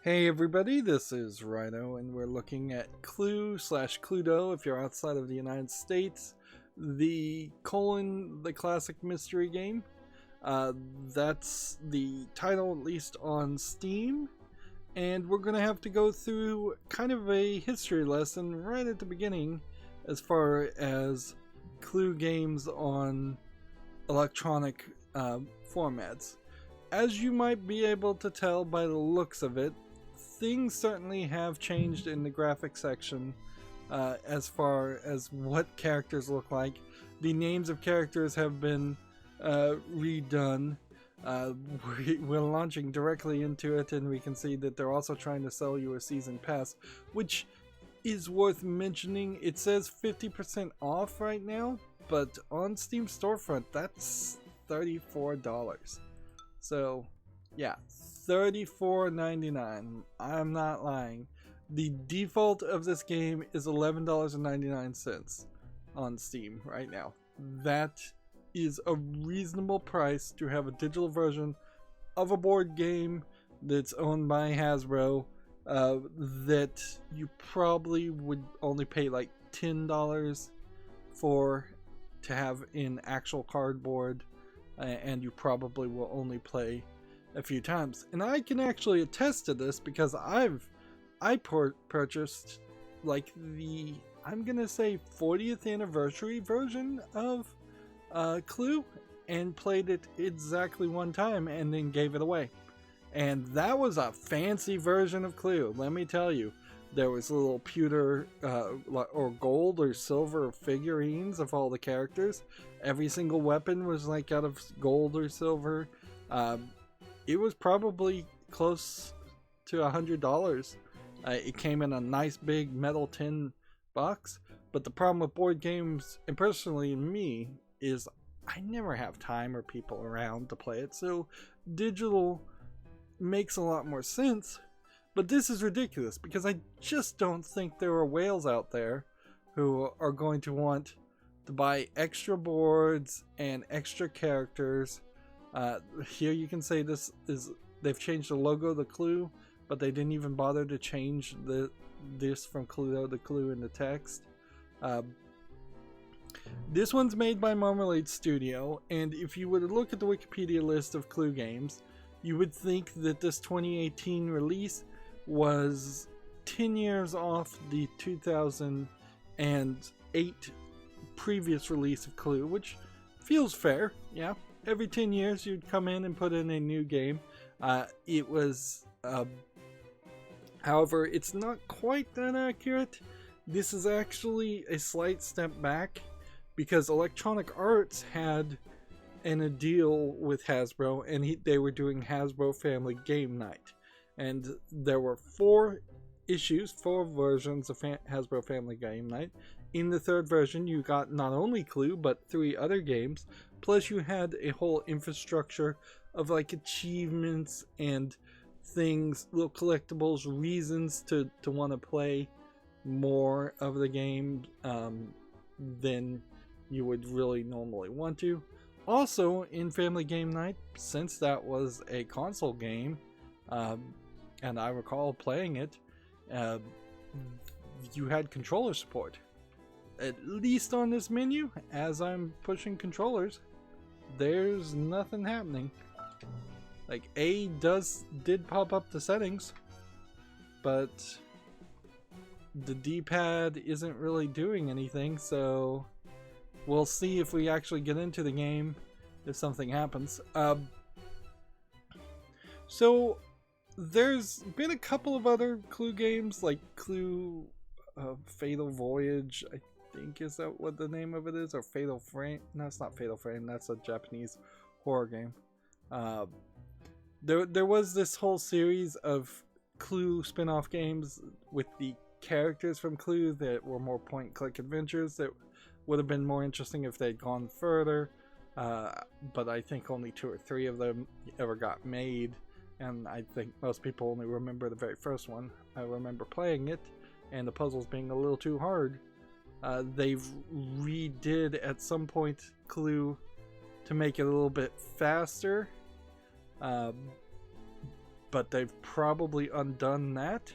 Hey everybody, this is Rydo, and we're looking at Clue/Cluedo if you're outside of the United States, the classic mystery game. That's the title, at least on Steam, and we're going to have to go through kind of a history lesson right at the beginning as far as Clue games on electronic formats. As you might be able to tell by the looks of it, things certainly have changed in the graphic section as far as what characters look like. The names of characters have been redone. We're launching directly into it, and we can see that they're also trying to sell you a season pass, which is worth mentioning. It says 50% off right now, but on Steam storefront that's $34. So yeah, $34.99. I'm not lying. The default of this game is $11.99 on Steam right now. That is a reasonable price to have a digital version of a board game that's owned by Hasbro that you probably would only pay like $10 for to have in actual cardboard, and you probably will only play a few times. And I can actually attest to this because I purchased like the, I'm gonna say, 40th anniversary version of Clue, and played it exactly one time and then gave it away. And that was a fancy version of Clue, let me tell you. There was little pewter or gold or silver figurines of all the characters. Every single weapon was like out of gold or silver. It was probably close to $100. It came in a nice big metal tin box. But the problem with board games, and personally me, is I never have time or people around to play it. So digital makes a lot more sense. But this is ridiculous because I just don't think there are whales out there who are going to want to buy extra boards and extra characters. Here you can say this is, they've changed the logo to Clue, but they didn't even bother to change this from Cluedo to Clue in the text. This one's made by Marmalade Studio, and if you were to look at the Wikipedia list of Clue games, you would think that this 2018 release was 10 years off the 2008 previous release of Clue, which feels fair. Yeah, every 10 years you'd come in and put in a new game. It was however, it's not quite that accurate. This is actually a slight step back because Electronic Arts had a deal with Hasbro, and they were doing Hasbro Family Game Night. And there were 4 versions of Hasbro Family Game Night. In the 3rd version, you got not only Clue, but 3 other games. Plus, you had a whole infrastructure of like achievements and things, little collectibles, reasons to want to play more of the game than you would really normally want to. Also, in Family Game Night, since that was a console game, and I recall playing it, you had controller support. At least on this menu, as I'm pushing controllers, there's nothing happening. Like, A did pop up the settings, but the D-pad isn't really doing anything, so we'll see if we actually get into the game, if something happens. So there's been a couple of other Clue games, like Clue Fatal Voyage, I think is that what the name of it is, or Fatal Frame. No, it's not Fatal Frame, that's a Japanese horror game. There was this whole series of Clue spin-off games with the characters from Clue that were more point-and-click adventures that would have been more interesting if they'd gone further, but I think only 2 or 3 of them ever got made, and I think most people only remember the very first one. I remember playing it and the puzzles being a little too hard. They've redid at some point Clue to make it a little bit faster, but they've probably undone that.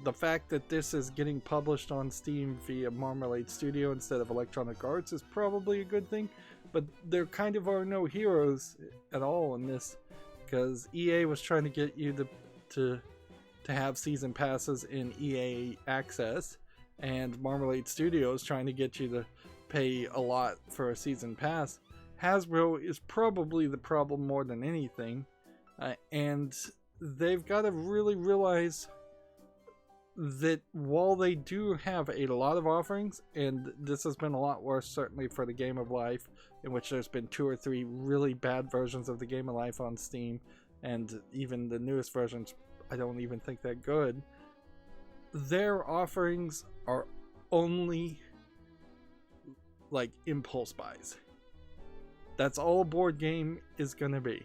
The fact that this is getting published on Steam via Marmalade Studio instead of Electronic Arts is probably a good thing, but there kind of are no heroes at all in this, because EA was trying to get you to have season passes in EA Access, and Marmalade Studio is trying to get you to pay a lot for a season pass. Hasbro is probably the problem more than anything, and they've got to really realize that while they do have a lot of offerings, and this has been a lot worse certainly for the Game of Life, in which there's been 2 or 3 really bad versions of the Game of Life on Steam, and even the newest versions I don't even think that good. Their offerings are only like impulse buys. That's all a board game is going to be.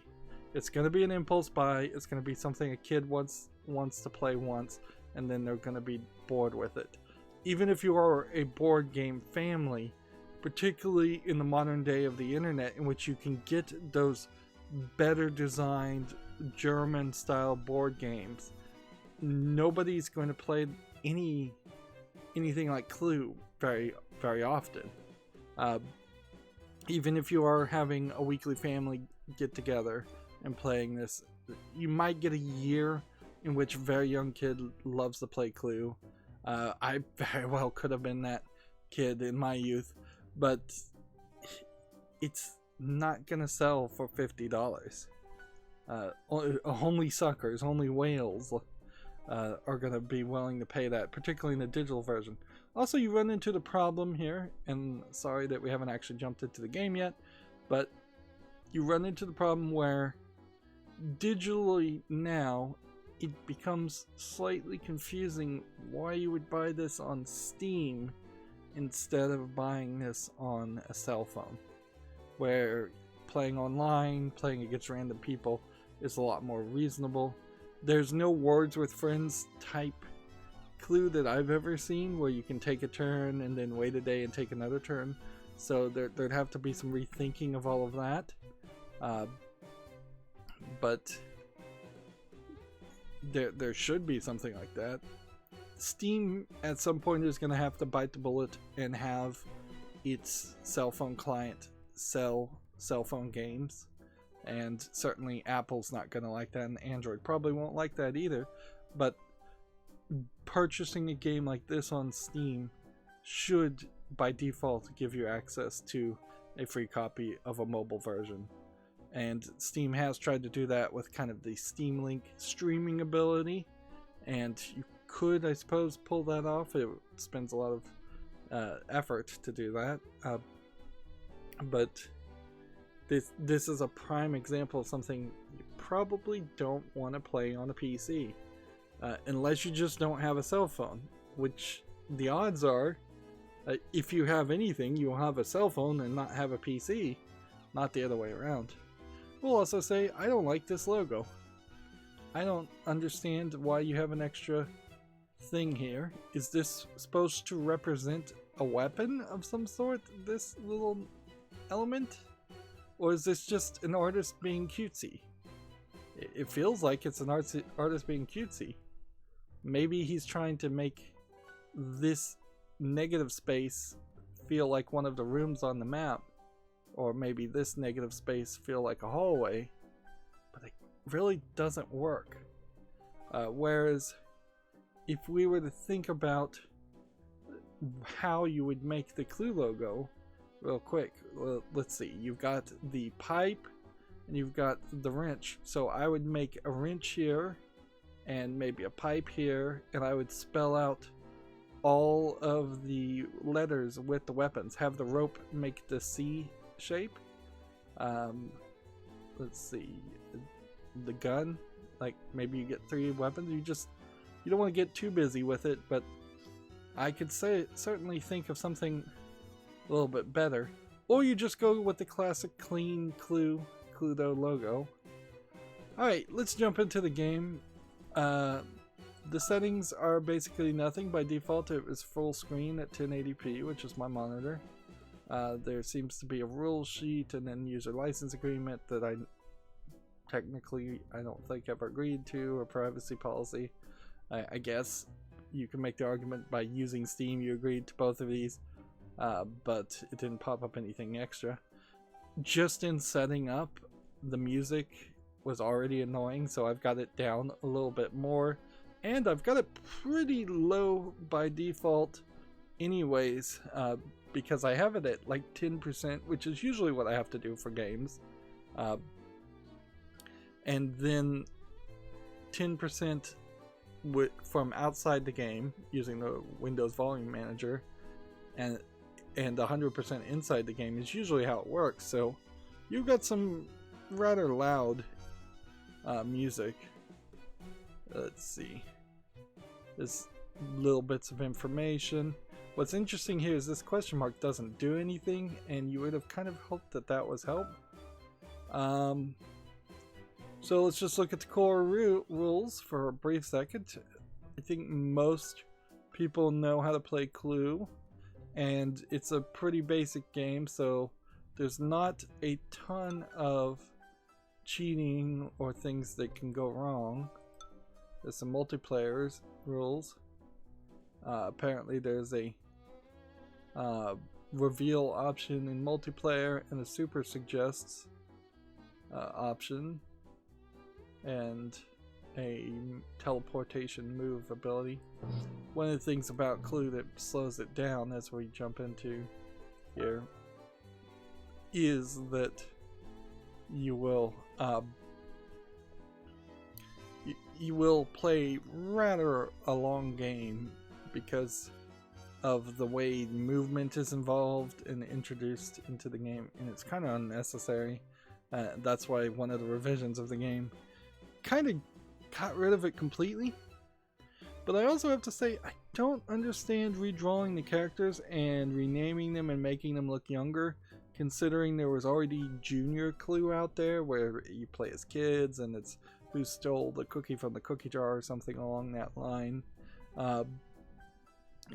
It's going to be an impulse buy. It's going to be something a kid wants to play once, and then they're going to be bored with it. Even if you are a board game family, particularly in the modern day of the internet, in which you can get those better designed German style board games, nobody's going to play anything like Clue very, very often. Even if you are having a weekly family get together and playing this, you might get a year in which a very young kid loves to play Clue. I very well could have been that kid in my youth, but it's not gonna sell for $50. Only suckers, only whales are gonna be willing to pay that, particularly in the digital version. Also, you run into the problem here, and sorry that we haven't actually jumped into the game yet, but you run into the problem where digitally now it becomes slightly confusing why you would buy this on Steam instead of buying this on a cell phone, where playing online, playing against random people is a lot more reasonable. There's no Words with Friends type Clue that I've ever seen where you can take a turn and then wait a day and take another turn, so there'd have to be some rethinking of all of that. But there should be something like that. Steam at some point is going to have to bite the bullet and have its cell phone client sell cell phone games, and certainly Apple's not going to like that, and Android probably won't like that either. But purchasing a game like this on Steam should by default give you access to a free copy of a mobile version, and Steam has tried to do that with kind of the Steam Link streaming ability, and you could, I suppose, pull that off. It spends a lot of effort to do that, but this is a prime example of something you probably don't want to play on a PC, unless you just don't have a cell phone, which the odds are, if you have anything, you'll have a cell phone and not have a PC, not the other way around. We'll also say, I don't like this logo. I don't understand why you have an extra thing here. Is this supposed to represent a weapon of some sort, this little element? Or is this just an artist being cutesy? It feels like it's an artist being cutesy. Maybe he's trying to make this negative space feel like one of the rooms on the map, or maybe this negative space feel like a hallway, but it really doesn't work. Whereas if we were to think about how you would make the Clue logo real quick, let's see, you've got the pipe and you've got the wrench, so I would make a wrench here and maybe a pipe here, and I would spell out all of the letters with the weapons, have the rope make the C shape. Let's see, the gun, like maybe you get 3 weapons. You don't want to get too busy with it, but I could certainly think of something a little bit better. Or you just go with the classic clean Cluedo logo. Alright, let's jump into the game. The settings are basically nothing. By default it was full screen at 1080p, which is my monitor. There seems to be a rule sheet and then user license agreement that I technically I don't think ever agreed to a privacy policy. I guess you can make the argument by using Steam you agreed to both of these, but it didn't pop up anything extra. Just in setting up, the music was already annoying, so I've got it down a little bit more, and I've got it pretty low by default anyways, because I have it at like 10%, which is usually what I have to do for games, and then 10% from outside the game using the Windows Volume Manager, and 100% inside the game is usually how it works. So you've got some rather loud music. Let's see, there's little bits of information. What's interesting here is this question mark doesn't do anything, and you would have kind of hoped that that was help. So let's just look at the core rules for a brief second. I think most people know how to play Clue, and it's a pretty basic game, so there's not a ton of cheating or things that can go wrong. There's some multiplayer rules. Apparently there's a reveal option in multiplayer and a super suggests option, and a teleportation move ability. One of the things about Clue that slows it down as we jump into here is that you will you will play rather a long game because of the way movement is involved and introduced into the game, and it's kind of unnecessary. That's why one of the revisions of the game kind of got rid of it completely. But I also have to say, I don't understand redrawing the characters and renaming them and making them look younger, considering there was already Junior Clue out there where you play as kids and it's who stole the cookie from the cookie jar or something along that line.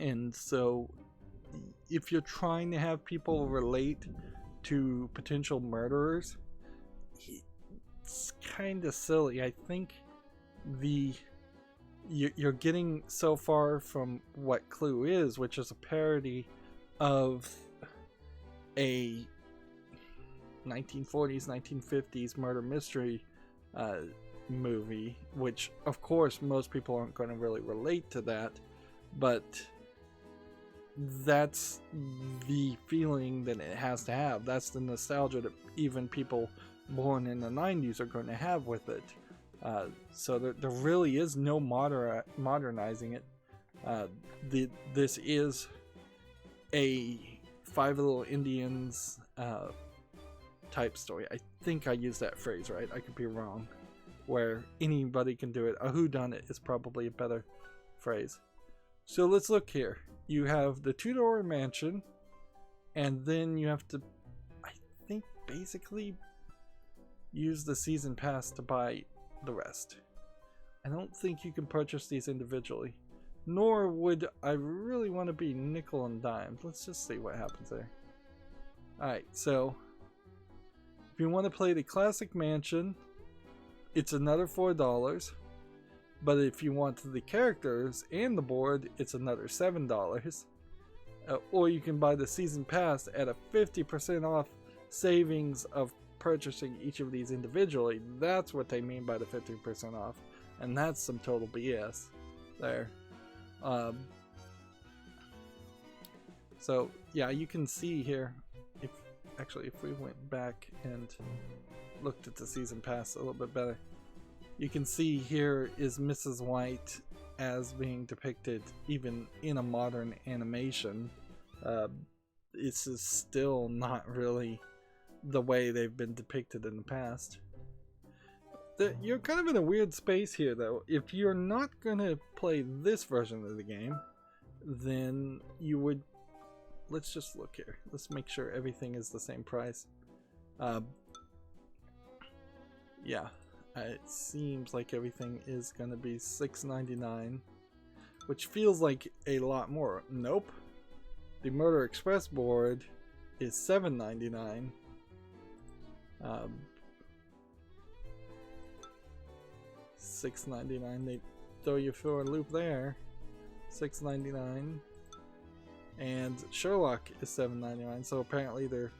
And so if you're trying to have people relate to potential murderers, it's kind of silly. I think you're getting so far from what Clue is, which is a parody of a 1940s, 1950s murder mystery movie, which of course most people aren't going to really relate to that, but that's the feeling that it has to have. That's the nostalgia that even people born in the 90s are going to have with it. So there really is no modernizing it. This is a Five Little Indians type story. I think I used that phrase right. I could be wrong. Where anybody can do it. A whodunit is probably a better phrase. So let's look here. You have the Tudor Mansion, and then you have to, I think, basically use the season pass to buy the rest. I don't think you can purchase these individually, nor would I really want to be nickel and dime. Let's just see what happens there. Alright, so if you want to play the classic mansion, it's another $4, but if you want the characters and the board, it's another $7. Or you can buy the season pass at a 50% off savings of purchasing each of these individually. That's what they mean by the 50% off, and that's some total BS there. So yeah, you can see here, if we went back and looked at the season pass a little bit better, you can see here is Mrs. White as being depicted even in a modern animation. This is still not really the way they've been depicted in the past. You're kind of in a weird space here though. If you're not gonna play this version of the game, then you would, let's just look here. Let's make sure everything is the same price. Yeah, it seems like everything is gonna be $6.99, which feels like a lot more. Nope. The Murder Express board is $7.99. $6.99. They throw you for a loop there. $6.99. And Sherlock is $7.99. So apparently they're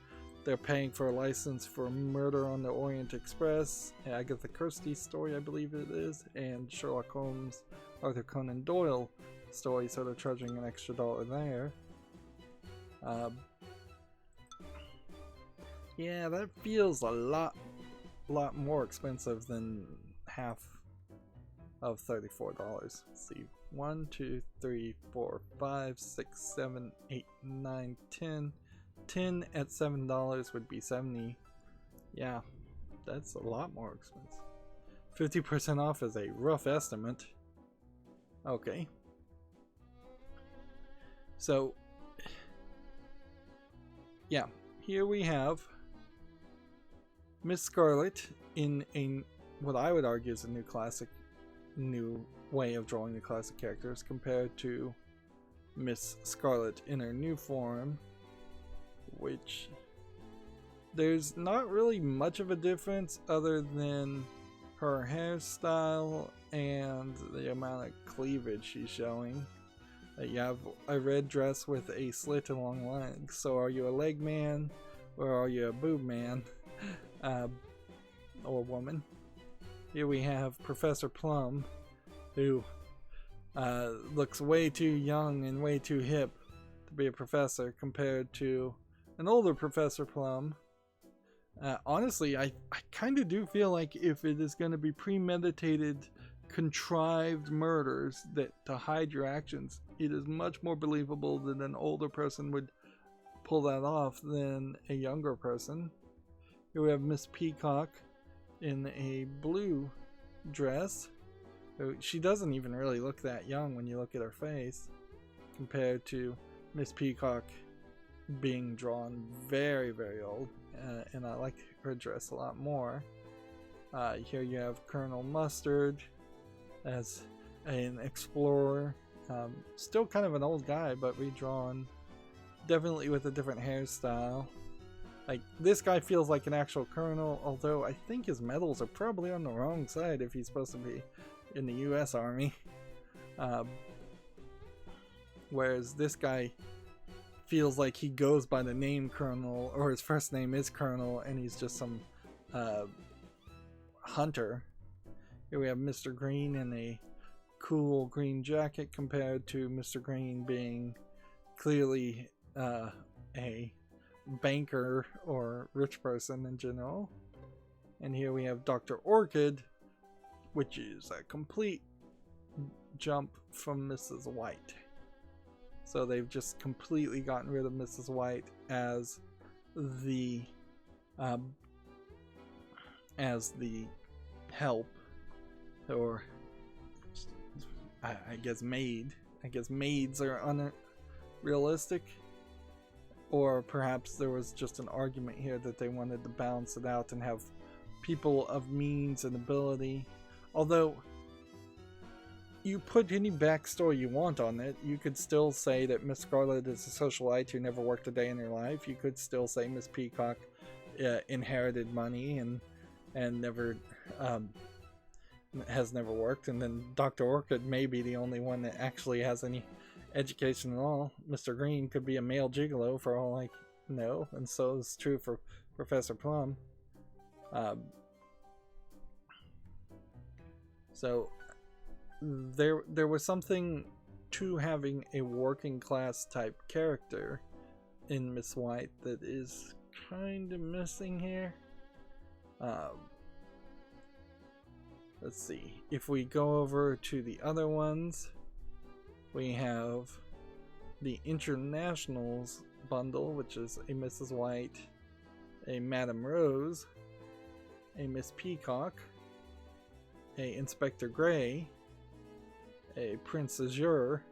paying for a license for Murder on the Orient Express, Agatha Christie story, I believe it is, and Sherlock Holmes, Arthur Conan Doyle story, so they're charging an extra $1 there. Yeah, that feels a lot more expensive than half of $34. Let's see, 1, 2, 3, 4, 5, 6, 7, 8, 9, 10. 10 at $7 would be 70. Yeah, that's a lot more expensive. 50% off is a rough estimate. Okay. So, yeah, here we have Miss Scarlett in a, what I would argue is a new way of drawing the classic characters compared to Miss Scarlett in her new form, which there's not really much of a difference other than her hairstyle and the amount of cleavage she's showing. You have a red dress with a slit along legs, so are you a leg man or are you a boob man? Or woman. Here we have Professor Plum, who looks way too young and way too hip to be a professor compared to an older Professor Plum. Honestly, I kind of do feel like if it is going to be premeditated, contrived murders that to hide your actions, it is much more believable that an older person would pull that off than a younger person. Here we have Miss Peacock in a blue dress. She doesn't even really look that young when you look at her face, compared to Miss Peacock being drawn very, very old, and I like her dress a lot more. Here you have Colonel Mustard as an explorer, still kind of an old guy, but redrawn, definitely with a different hairstyle. Like, this guy feels like an actual colonel, although I think his medals are probably on the wrong side if he's supposed to be in the US Army. Whereas this guy feels like he goes by the name Colonel, or his first name is Colonel, and he's just some hunter. Here we have Mr. Green in a cool green jacket compared to Mr. Green being clearly a banker or rich person in general. And here we have Dr. Orchid, which is a complete jump from Mrs. White. So they've just completely gotten rid of Mrs. White as the help, or I guess maid. I guess maids are unrealistic. Or perhaps there was just an argument here that they wanted to balance it out and have people of means and ability. Although, you put any backstory you want on it, you could still say that Miss Scarlett is a socialite who never worked a day in her life. You could still say Miss Peacock inherited money and never has never worked, and then Dr. Orchid may be the only one that actually has any education at all. Mr. Green could be a male gigolo for all I know, and so is true for Professor Plum. So there was something to having a working class type character in Miss White that is kind of missing here. Let's see, if we go over to the other ones, we have the Internationals bundle, which is a Mrs. White, a Madame Rose, a Miss Peacock, a Inspector Gray, a Prince Azure,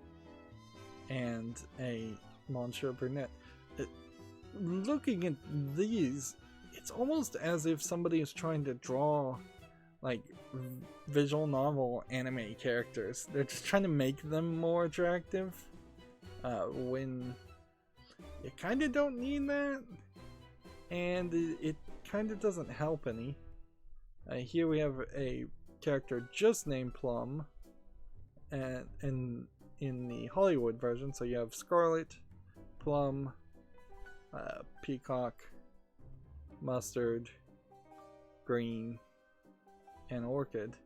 and a Monsieur Brunette. Looking at these, it's almost as if somebody is trying to draw like visual novel anime characters. They're just trying to make them more attractive when you kind of don't need that, and it kind of doesn't help any. Here we have a character just named Plum, and in the Hollywood version, so you have Scarlett, Plum, Peacock, Mustard, Green, and Orchid.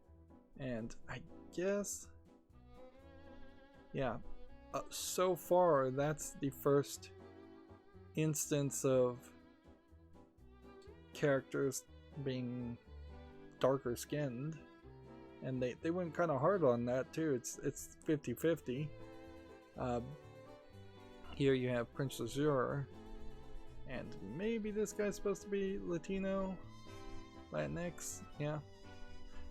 And I guess, yeah, so far that's the first instance of characters being darker skinned, and they went kind of hard on that too. It's 50-50. Here you have Prince Azure, and maybe this guy's supposed to be Latino, Latinx. Yeah.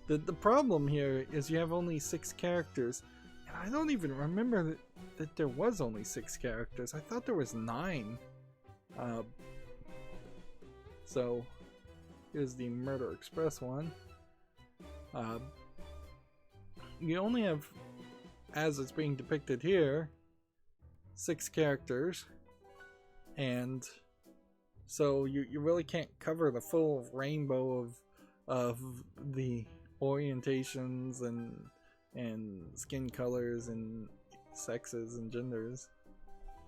The problem here is you have only 6 characters, and I don't even remember that there was only 6 characters. I thought there was 9. So here's the Murder Express one. You only have, as it's being depicted here, 6 characters, and so you really can't cover the full rainbow of the orientations and skin colors and sexes and genders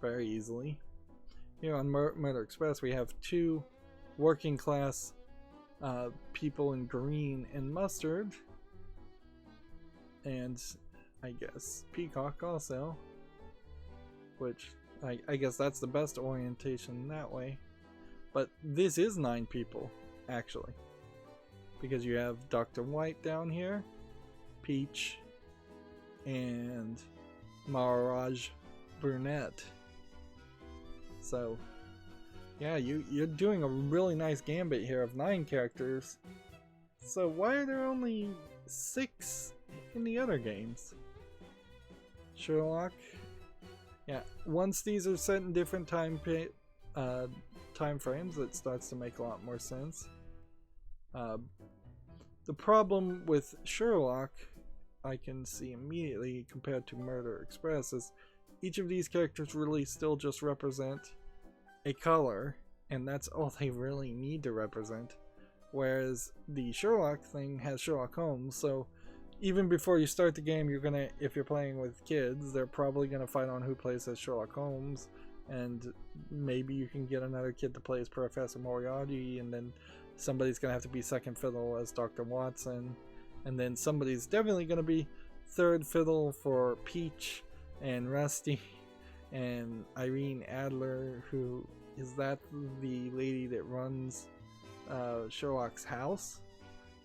very easily. Here on Murder Express we have 2 working class people in green and mustard, and I guess Peacock also, which I guess that's the best orientation that way. But this is 9 people actually, because you have Dr. White down here, Peach, and Maharaj Brunette. So yeah, you're doing a really nice gambit here of 9 characters. So why are there only 6 in the other games? Sherlock. Yeah, once these are set in different time frames, it starts to make a lot more sense. The problem with Sherlock, I can see immediately compared to Murder Express, is each of these characters really still just represent a color, and that's all they really need to represent. Whereas the Sherlock thing has Sherlock Holmes, so even before you start the game, if you're playing with kids, they're probably gonna fight on who plays as Sherlock Holmes, and maybe you can get another kid to play as Professor Moriarty, and then somebody's gonna have to be second fiddle as Dr. Watson, and then somebody's definitely gonna be third fiddle for Peach and Rusty and Irene Adler, who is that the lady that runs Sherlock's house,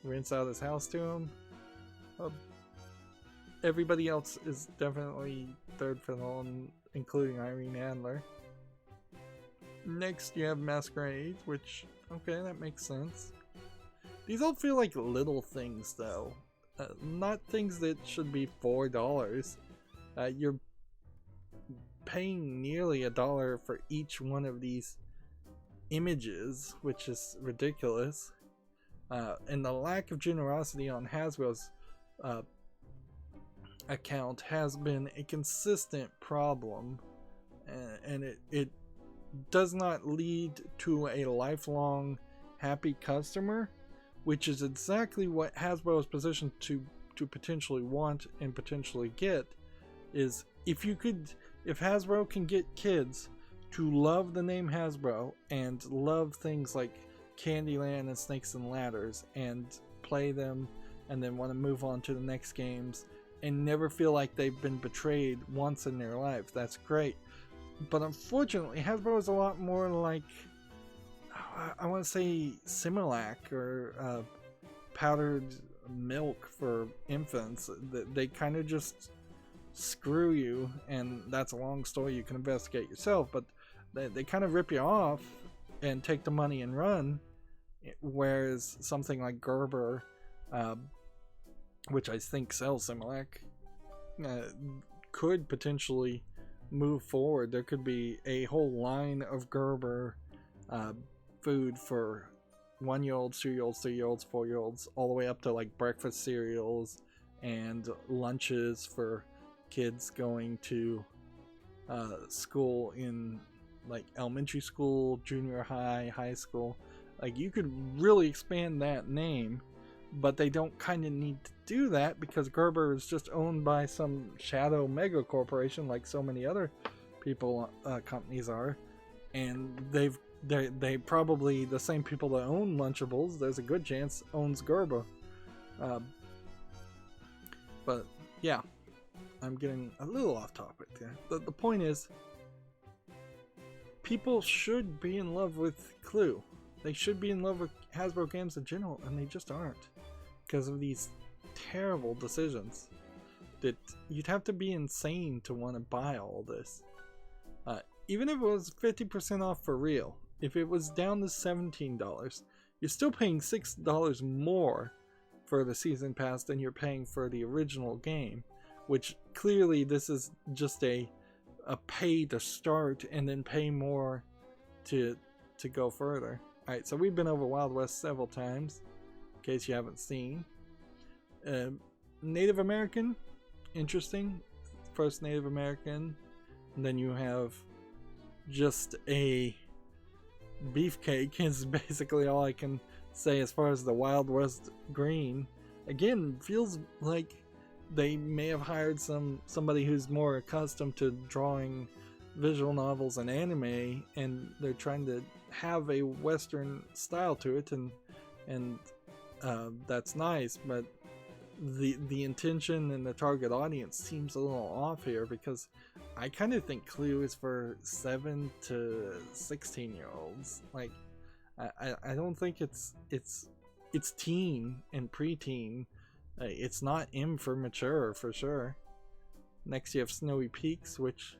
rents out his house to him. Everybody else is definitely third fiddle, including Irene Adler. Next you have Masquerade, which, okay, that makes sense. These all feel like little things though, not things that should be $4. You're paying nearly $1 for each one of these images, which is ridiculous. And the lack of generosity on Hasbro's account has been a consistent problem, and it does not lead to a lifelong happy customer, which is exactly what Hasbro is positioned to potentially want and potentially get. Is if Hasbro can get kids to love the name Hasbro and love things like Candyland and Snakes and Ladders and play them and then want to move on to the next games and never feel like they've been betrayed once in their life, that's great. But unfortunately, Hasbro is a lot more like, I want to say Similac or powdered milk for infants. They kind of just screw you, and that's a long story you can investigate yourself, but they kind of rip you off and take the money and run, whereas something like Gerber, which I think sells Similac, could potentially move forward. There could be a whole line of Gerber food for 1-year-olds, 2-year-olds, 3-year-olds, 4-year-olds, all the way up to like breakfast cereals and lunches for kids going to school in like elementary school, junior high, high school. Like, you could really expand that name but they don't kind of need to do that because Gerber is just owned by some shadow mega corporation like so many other people companies are, and they probably, the same people that own Lunchables, there's a good chance owns Gerber. But yeah, I'm getting a little off topic there. The point is, people should be in love with Clue. They should be in love with Hasbro games in general, and they just aren't because of these terrible decisions that you'd have to be insane to want to buy all this. Even if it was 50% off for real, if it was down to $17, you're still paying $6 more for the season pass than you're paying for the original game, which clearly this is just a pay to start and then pay more to go further. Alright, so we've been over Wild West several times, in case you haven't seen. Native American, interesting. First Native American, and then you have just a beefcake is basically all I can say as far as the Wild West green. Again, feels like they may have hired somebody who's more accustomed to drawing visual novels and anime, and they're trying to have a Western style to it, and that's nice, but the intention and the target audience seems a little off here, because I kind of think Clue is for 7 to 16-year-olds. Like, I don't think it's teen and preteen. It's not M for mature for sure. Next you have Snowy Peaks, which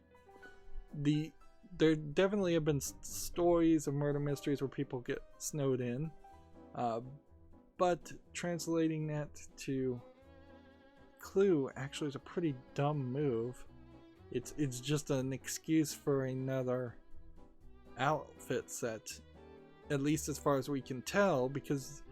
there definitely have been stories of murder mysteries where people get snowed in, but translating that to Clue actually is a pretty dumb move. It's just an excuse for another outfit set, at least as far as we can tell, because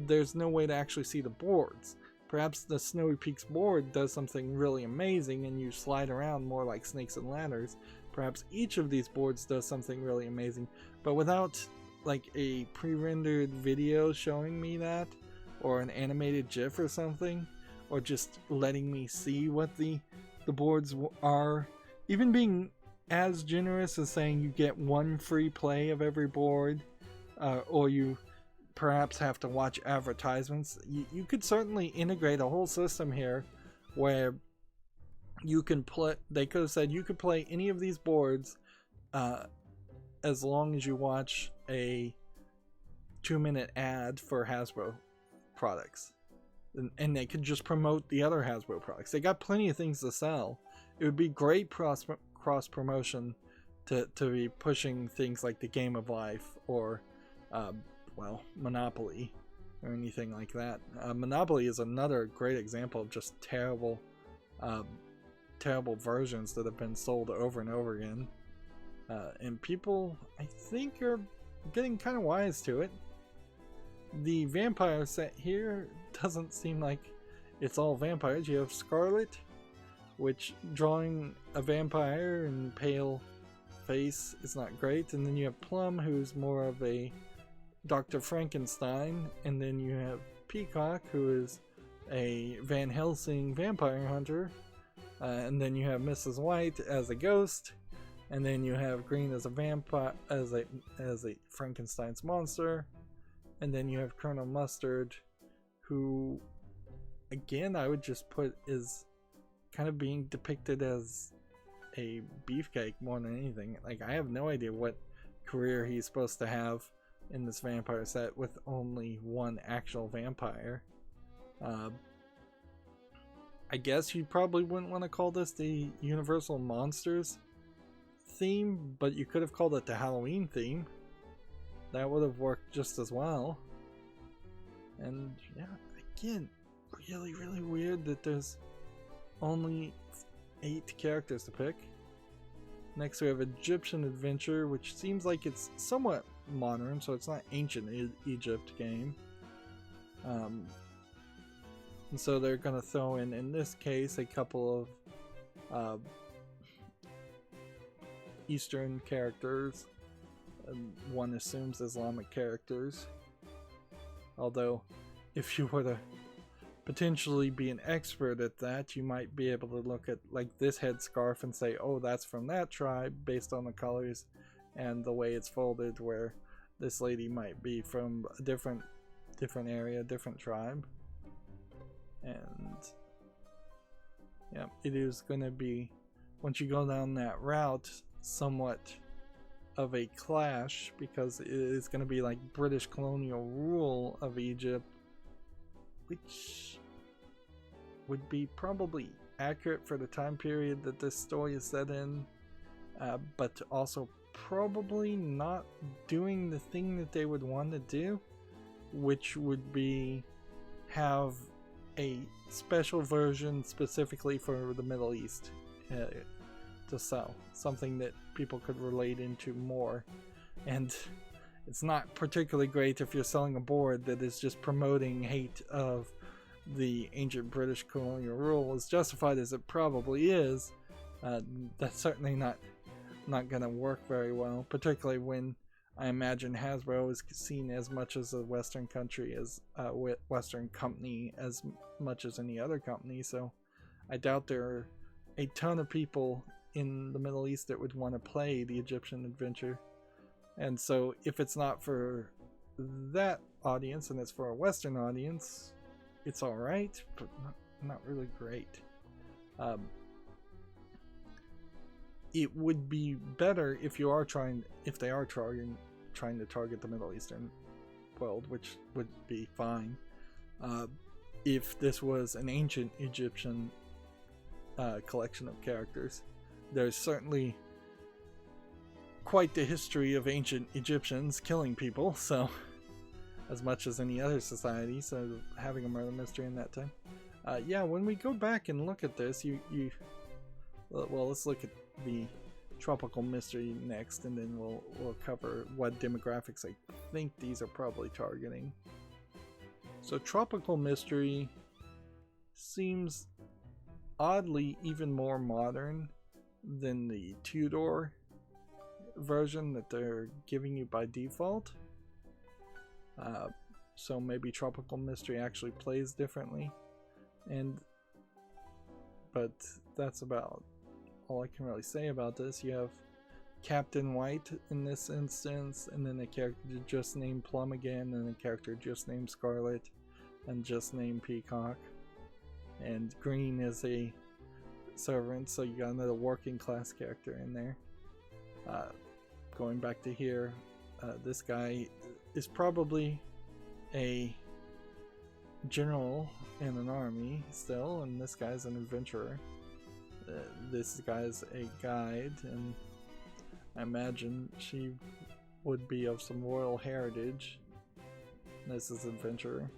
there's no way to actually see the boards. Perhaps the Snowy Peaks board does something really amazing and you slide around more like snakes and ladders. Perhaps each of these boards does something really amazing, but without like a pre-rendered video showing me that, or an animated GIF or something, or just letting me see what the boards are, even being as generous as saying you get one free play of every board, or you perhaps have to watch advertisements. You could certainly integrate a whole system here where you can play. They could have said you could play any of these boards as long as you watch a 2-minute ad for Hasbro products, and they could just promote the other Hasbro products. They got plenty of things to sell. It would be great cross promotion to be pushing things like the Game of Life or well, Monopoly or anything like that. Monopoly is another great example of just terrible versions that have been sold over and over again, and people, I think, are getting kind of wise to it. The vampire set here doesn't seem like it's all vampires. You have Scarlett, which drawing a vampire and pale face is not great, and then you have Plum, who's more of a Dr. Frankenstein, and then you have Peacock, who is a Van Helsing vampire hunter, and then you have Mrs. White as a ghost, and then you have Green as a vampire, as a Frankenstein's monster, and then you have Colonel Mustard, who again I would just put is kind of being depicted as a beefcake more than anything. Like, I have no idea what career he's supposed to have in this vampire set with only one actual vampire. I guess you probably wouldn't want to call this the Universal Monsters theme, but you could have called it the Halloween theme. That would have worked just as well. And yeah, again, really, really weird that there's only 8 characters to pick. Next we have Egyptian Adventure, which seems like it's somewhat modern, so it's not ancient Egypt game. And so they're going to throw in this case, a couple of Eastern characters. One assumes Islamic characters. Although if you were to potentially be an expert at that, you might be able to look at like this headscarf and say, oh, that's from that tribe based on the colors and the way it's folded, where this lady might be from a different area, different tribe. And yeah, it is going to be, once you go down that route, somewhat of a clash, because it is going to be like British colonial rule of Egypt, which would be probably accurate for the time period that this story is set in, but also probably not doing the thing that they would want to do, which would be have a special version specifically for the Middle East to sell, something that people could relate into more. And it's not particularly great if you're selling a board that is just promoting hate of the ancient British colonial rule, as justified as it probably is. That's certainly not going to work very well, particularly when I imagine Hasbro is seen as much as a Western country, as a Western company, as much as any other company. So I doubt there are a ton of people in the Middle East that would want to play the Egyptian adventure. And so if it's not for that audience and it's for a Western audience, it's alright, but not really great. It would be better if they are trying to target the Middle Eastern world, which would be fine. If this was an ancient Egyptian collection of characters, there's certainly quite the history of ancient Egyptians killing people, so as much as any other society, so having a murder mystery in that time. Yeah, when we go back and look at this, well, let's look at the tropical mystery next, and then we'll cover what demographics I think these are probably targeting. So tropical mystery seems oddly even more modern than the Tudor version that they're giving you by default. So maybe tropical mystery actually plays differently, but that's about all I can really say about this. You have Captain White in this instance, and then a character just named Plum again, and a character just named Scarlett, and just named Peacock. And green is a servant, so you got another working class character in there. Going back to here, this guy is probably a general in an army still, and this guy's an adventurer. This guy's a guide, and I imagine she would be of some royal heritage. This is adventurer.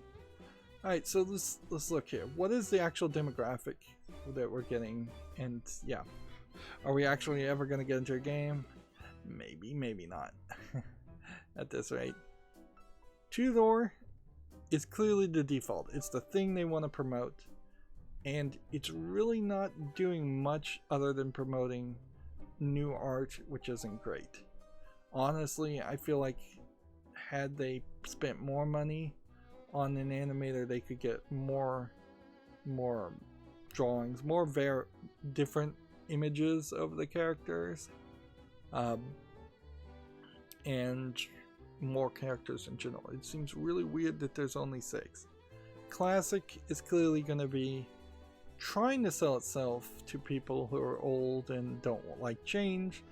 Alright, so let's look here. What is the actual demographic that we're getting? And yeah, are we actually ever going to get into a game? Maybe, maybe not. At this rate. Tudor is clearly the default. It's the thing they want to promote. And it's really not doing much other than promoting new art, which isn't great. Honestly, I feel like had they spent more money on an animator, they could get more drawings, more different images of the characters, and more characters in general. It seems really weird that there's only 6. Classic is clearly going to be trying to sell itself to people who are old and don't like change,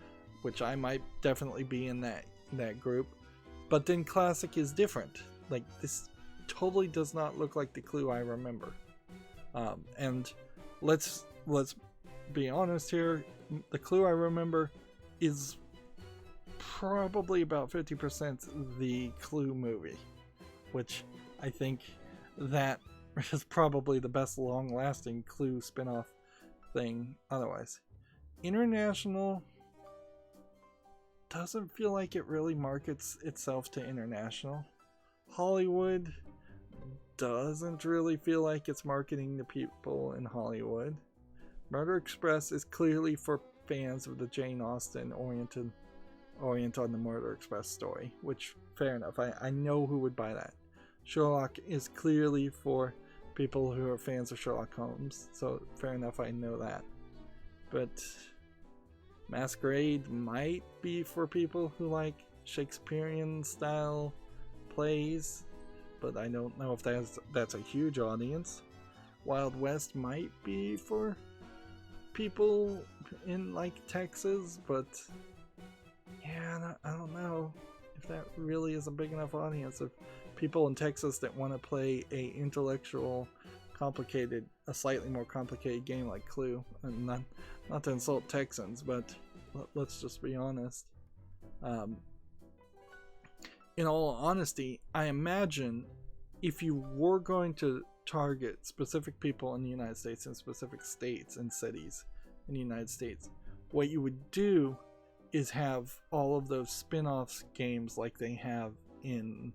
which I might definitely be in that group. But then Classic is different. Like, this totally does not look like the Clue I remember. And let's be honest here. The Clue I remember is probably about 50% the Clue movie, which I think that is probably the best long-lasting Clue spin-off thing otherwise. International doesn't feel like it really markets itself to international. Hollywood doesn't really feel like it's marketing to people in Hollywood. Murder Express is clearly for fans of the Jane Austen orient on the Murder Express story, which, fair enough. I know who would buy that. Sherlock is clearly for people who are fans of Sherlock Holmes, so fair enough, I know that. But Masquerade might be for people who like Shakespearean style plays, but I don't know if that's a huge audience. Wild West might be for people in like Texas, but yeah, I don't know if that really is a big enough audience of people in Texas that want to play a intellectual, complicated, a slightly more complicated game like Clue. And not to insult Texans, but let's just be honest. In all honesty, I imagine if you were going to target specific people in the United States and specific states and cities in the United States, what you would do is have all of those spin-offs games like they have in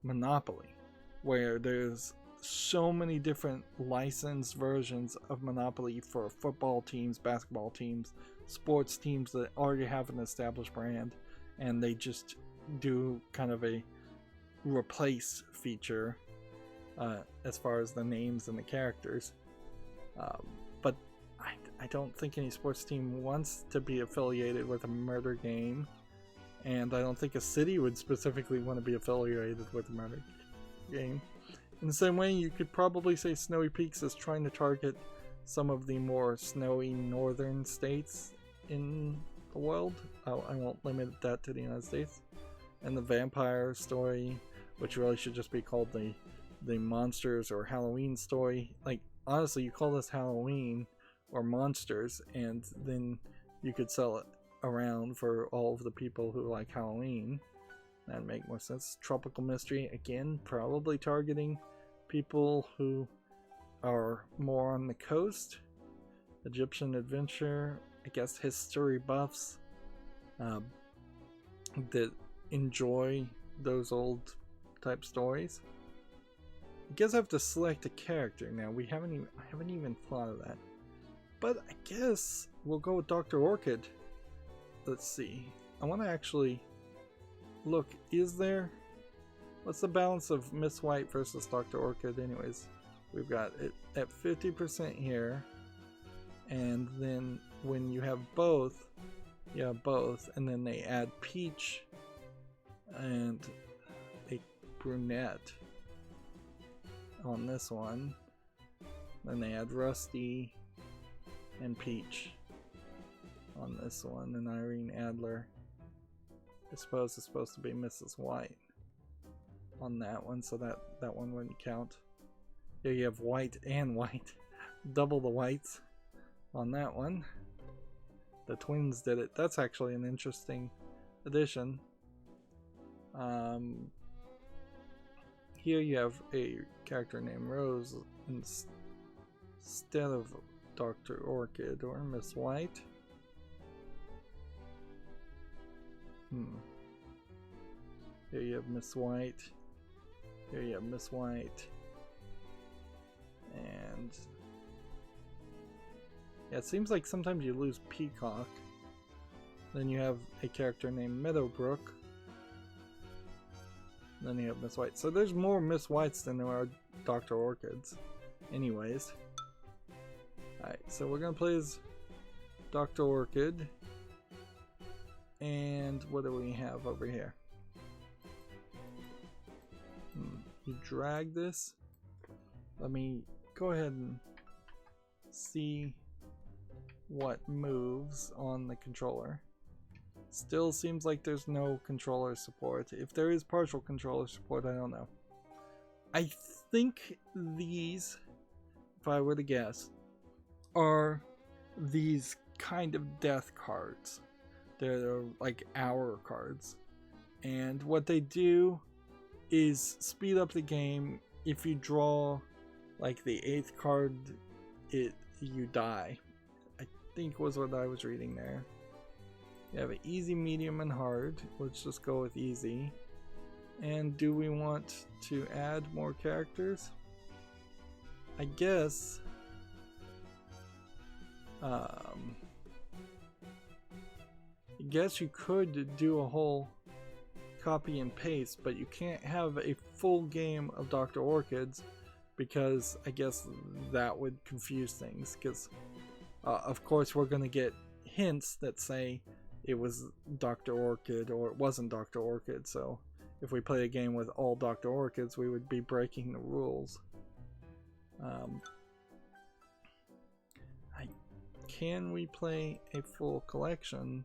Monopoly, where there's so many different licensed versions of Monopoly for football teams, basketball teams, sports teams that already have an established brand, and they just do kind of a replace feature as far as the names and the characters. But I don't think any sports team wants to be affiliated with a murder game, and I don't think a city would specifically want to be affiliated with a murder game. In the same way, you could probably say Snowy Peaks is trying to target some of the more snowy northern states in the world. I won't limit that to the United States. And the vampire story, which really should just be called the monsters or Halloween story. Like, honestly, you call this Halloween or monsters, and then you could sell it around for all of the people who like Halloween. That'd make more sense. Tropical mystery, again, probably targeting people who are more on the coast. Egyptian adventure, I guess history buffs that enjoy those old type stories. I guess I have to select a character now. I haven't even thought of that. But I guess we'll go with Dr. Orchid. Let's see. I want to actually look. What's the balance of Miss White versus Dr. Orchid anyways? We've got it at 50% here. And then when you have both, and then they add Peach and a brunette on this one. Then they add Rusty and Peach on this one, and Irene Adler. I suppose it's supposed to be Mrs. White on that one, so that one wouldn't count. Here you have white and white. Double the whites on that one. The twins did it. That's actually an interesting addition. Here you have a character named Rose instead of Dr. Orchid or Miss White. Here you have Miss White. Here you have Miss White. And yeah, it seems like sometimes you lose Peacock. Then you have a character named Meadowbrook. Then you have Miss White. So there's more Miss Whites than there are Dr. Orchids. Anyways. Alright, so we're gonna play as Dr. Orchid. And what do we have over here? You drag this. Let me go ahead and see what moves on the controller. Still seems like there's no controller support. If there is partial controller support, I don't know. I think these, if I were to guess, are these kind of death cards. They're like hour cards. And what they do is speed up the game. If you draw like the 8th card, you die. I think was what I was reading there. You have an easy, medium, and hard. Let's just go with easy. And do we want to add more characters? I guess you could do a whole copy and paste, but you can't have a full game of Dr. Orchids because I guess that would confuse things. Because of course we're going to get hints that say it was Dr. Orchid or it wasn't Dr. Orchid. So if we play a game with all Dr. Orchids, we would be breaking the rules. Can we play a full collection?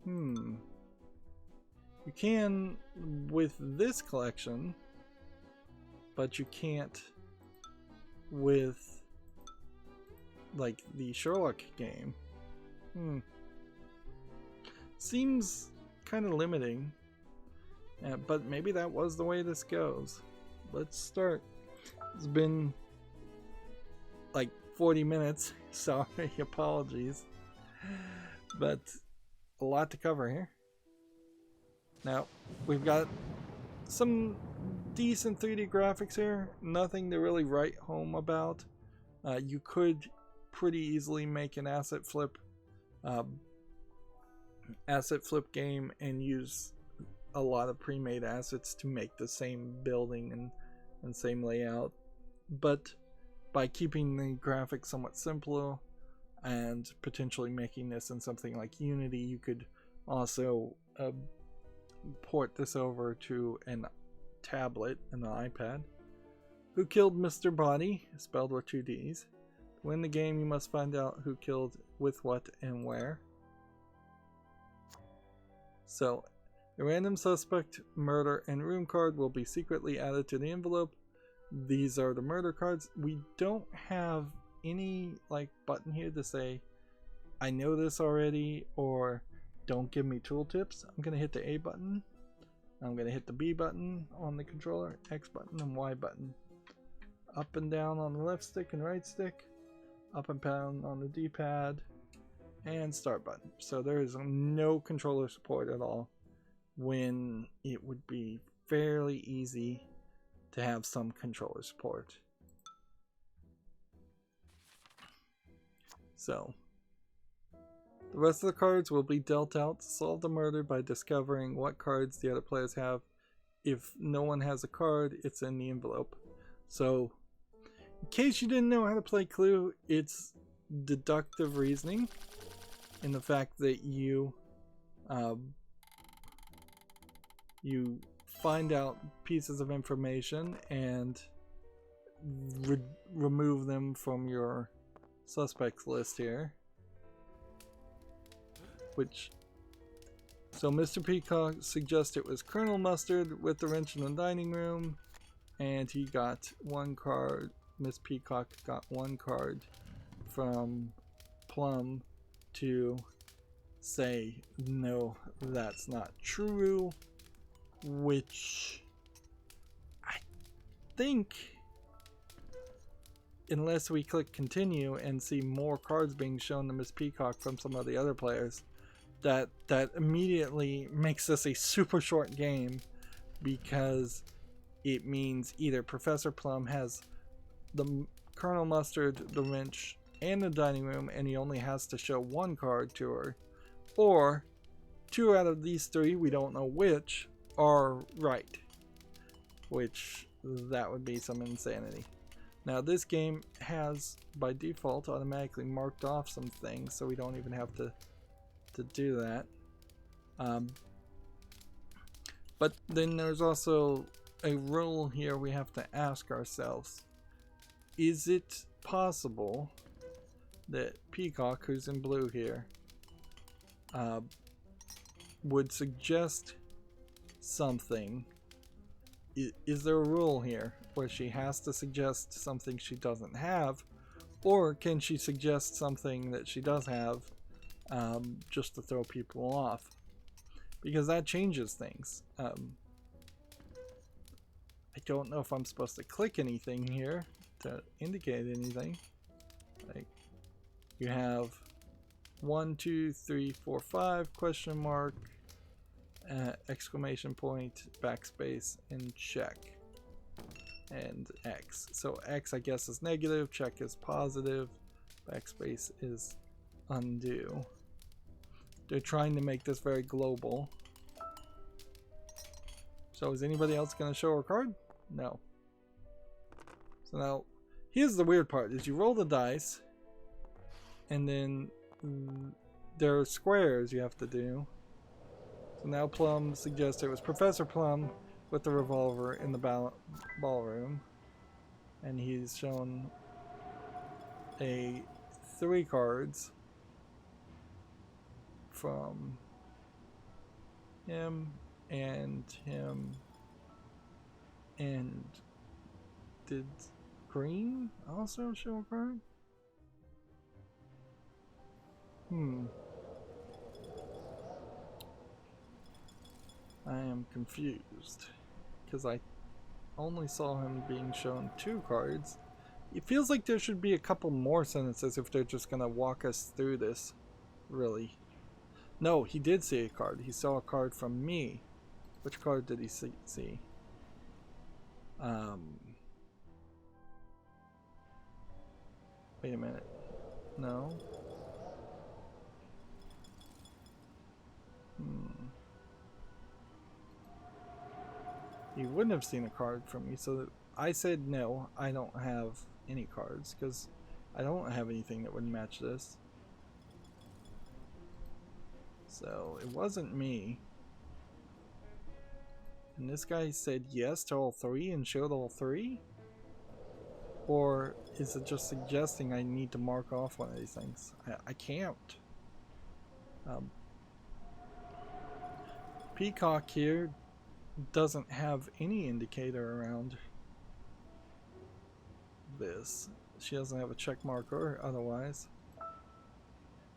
You can with this collection, but you can't with like the Sherlock game. Seems kind of limiting, but maybe that was the way this goes. Let's start. It's been like 40 minutes. Sorry, apologies, but a lot to cover here. Now we've got some decent 3D graphics here, nothing to really write home about. You could pretty easily make an asset flip game and use a lot of pre-made assets to make the same building and same layout, but by keeping the graphics somewhat simpler and potentially making this in something like Unity, you could also port this over to an tablet and an iPad. Who killed Mr. Body? Spelled with 2 D's. To win the game, you must find out who killed with what and where. So, a random suspect, murder, and room card will be secretly added to the envelope. These are the murder cards. We don't have any like button here to say I know this already or don't give me tooltips. I'm going to hit the A button. I'm going to hit the B button on the controller, X button, and Y button. Up and down on the left stick and right stick. Up and down on the D-pad. And start button. So there is no controller support at all, when it would be fairly easy to have some controller support. So the rest of the cards will be dealt out to solve the murder by discovering what cards the other players have. If no one has a card, it's in the envelope. So in case you didn't know how to play Clue, it's deductive reasoning in the fact that you find out pieces of information and remove them from your suspects list here. So Mr. Peacock suggests it was Colonel Mustard with the wrench in the dining room, and he got 1 card. Miss Peacock got 1 card from Plum to say no, that's not true, which I think, unless we click continue and see more cards being shown to Miss Peacock from some of the other players, that immediately makes this a super short game, because it means either Professor Plum has the Colonel Mustard, the wrench, and the dining room, and he only has to show 1 card to her, or 2 out of these 3, we don't know which, are right, which that would be some insanity. Now this game has by default automatically marked off some things, so we don't even have to do that. But then there's also a rule here we have to ask ourselves. Is it possible that Peacock, who's in blue here, would suggest something? Is there a rule here where she has to suggest something she doesn't have, or can she suggest something that she does have just to throw people off? Because that changes things. I don't know if I'm supposed to click anything here to indicate anything. Like, you have 1, 2, 3, 4, 5 question mark, exclamation point, backspace, and check, and X. So X, I guess, is negative, check is positive, backspace is undo. They're trying to make this very global. So is anybody else going to show a card? No. So now, here's the weird part, is you roll the dice, and then there are squares you have to do. So now Plum suggests it was Professor Plum with the revolver in the ballroom. And he's shown 3 cards from him. And did Green also show a card? I am confused because I only saw him being shown 2 cards. It feels like there should be a couple more sentences if they're just gonna walk us through this, really. No, he did see a card. He saw a card from me. Which card did he see? Wait a minute. No. He wouldn't have seen a card from me, so I said no, I don't have any cards, because I don't have anything that would match this. So it wasn't me. And this guy said yes to all 3 and showed all 3? Or is it just suggesting I need to mark off one of these things? I can't. Peacock here doesn't have any indicator around this. She doesn't have a check marker otherwise.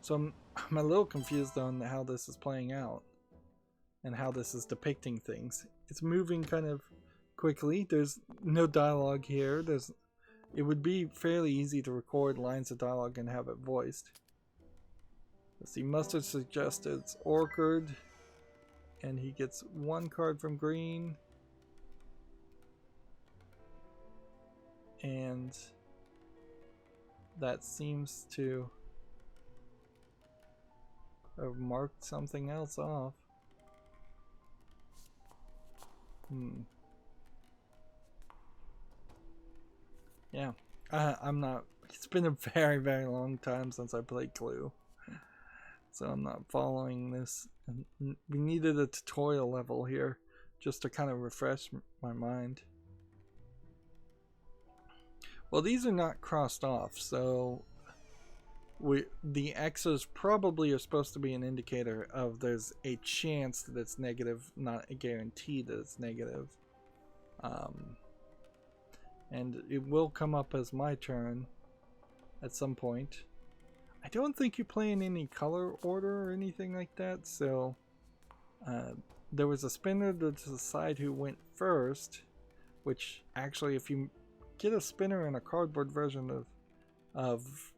So I'm a little confused on how this is playing out and how this is depicting things. It's moving kind of quickly. There's no dialogue here. It would be fairly easy to record lines of dialogue and have it voiced. Let's see, Mustard suggested it's Orchid, and he gets 1 card from Green. And that seems to have marked something else off. Yeah, I'm not. It's been a very, very long time since I played Clue, so I'm not following this. And we needed a tutorial level here just to kind of refresh my mind. Well, these are not crossed off, so the X's probably are supposed to be an indicator of there's a chance that it's negative, not a guarantee that it's negative. And it will come up as my turn at some point. I don't think you play in any color order or anything like that, so there was a spinner to decide who went first, which actually, if you get a spinner in a cardboard version of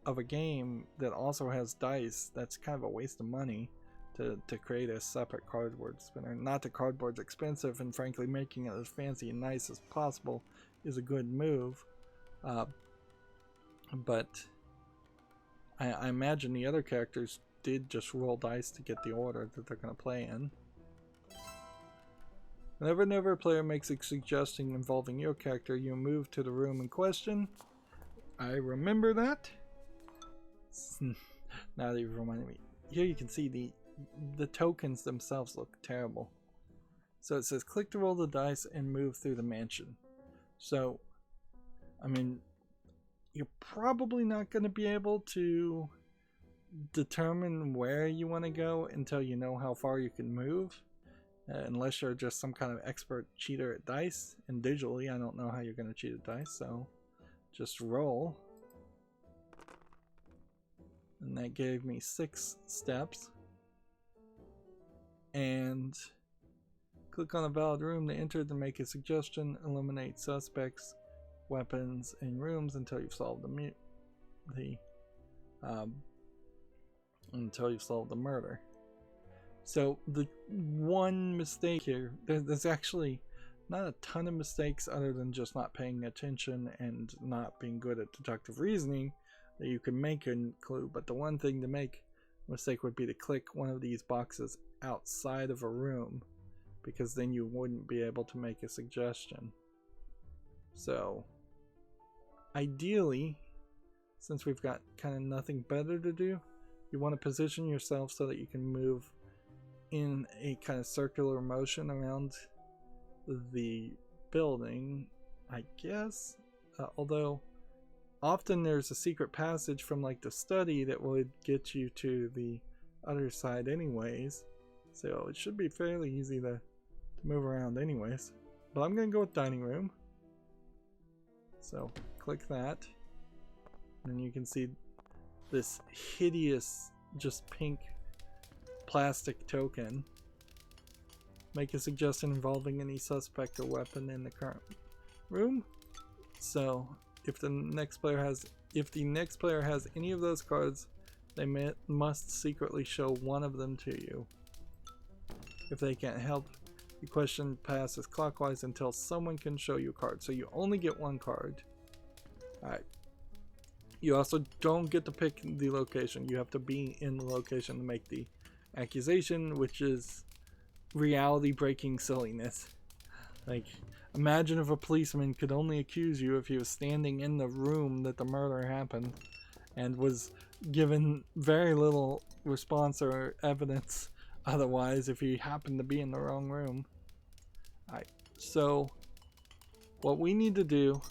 a game that also has dice, that's kind of a waste of money to create a separate cardboard spinner. Not that cardboard's expensive, and frankly making it as fancy and nice as possible is a good move, but I imagine the other characters did just roll dice to get the order that they're going to play in. Whenever a player makes a suggestion involving your character, you move to the room in question. I remember that. Now that you've reminded me. Here you can see the tokens themselves look terrible. So it says click to roll the dice and move through the mansion. So, I mean, you're probably not going to be able to determine where you want to go until you know how far you can move. Unless you're just some kind of expert cheater at dice. And digitally, I don't know how you're going to cheat at dice, so just roll. And that gave me 6 steps. And click on a valid room to enter to make a suggestion. Eliminate suspects, weapons, and rooms until you've solved the murder. So the one mistake here, there's actually not a ton of mistakes other than just not paying attention and not being good at deductive reasoning that you can make in Clue. But the one thing to make a mistake would be to click one of these boxes outside of a room because then you wouldn't be able to make a suggestion. So ideally, since we've got kind of nothing better to do, you want to position yourself so that you can move in a kind of circular motion around the building, I guess. Although often there's a secret passage from like the study that would get you to the other side anyways, so it should be fairly easy to move around anyways. But I'm gonna go with dining room, so click that, and you can see this hideous just pink plastic token. Make a suggestion involving any suspect or weapon in the current room. So if the next player has any of those cards, they must secretly show one of them to you. If they can't help, the question passes clockwise until someone can show you a card. So you only get one card. Alright. You also don't get to pick the location. You have to be in the location to make the accusation, which is reality breaking silliness. Like, imagine if a policeman could only accuse you if he was standing in the room that the murder happened and was given very little response or evidence otherwise if he happened to be in the wrong room. Alright, so what we need to do,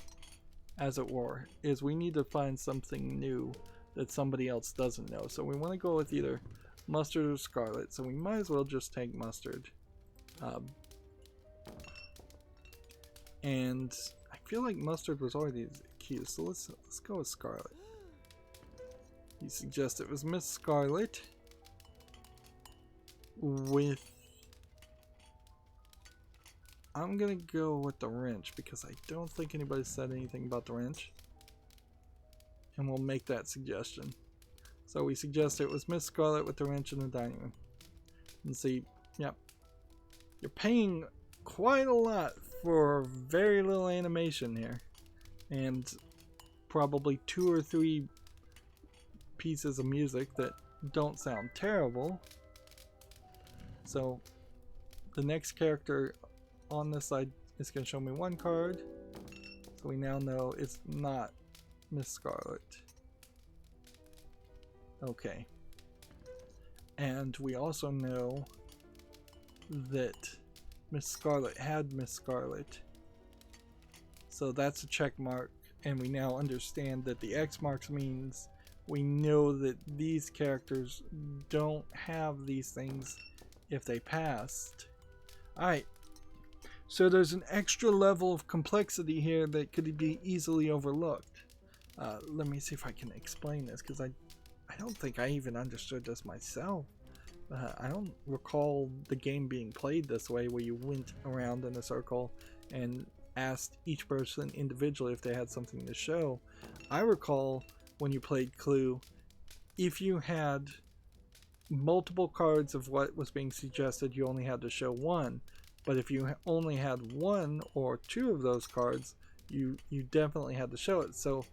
as it were, is we need to find something new that somebody else doesn't know. So we want to go with either Mustard or Scarlet, so we might as well just take Mustard. And I feel like Mustard was already accused, so let's go with Scarlet. You suggest it was Miss Scarlett with... I'm gonna go with the wrench because I don't think anybody said anything about the wrench. And we'll make that suggestion. So we suggest it was Miss Scarlett with the wrench in the dining room. And see, yep. You're paying quite a lot for very little animation here. And probably 2 or 3 pieces of music that don't sound terrible. So the next character on this side is going to show me one card. So we now know it's not Miss Scarlett. Okay. And we also know that Miss Scarlett had Miss Scarlett. So that's a check mark, and we now understand that the X marks means we know that these characters don't have these things if they passed. Alright, so there's an extra level of complexity here that could be easily overlooked. Let me see if I can explain this, because I don't think I even understood this myself. I don't recall the game being played this way, where you went around in a circle and asked each person individually if they had something to show. I recall when you played Clue, if you had multiple cards of what was being suggested, you only had to show one. But if you only had 1 or 2 of those cards, you definitely had to show it. So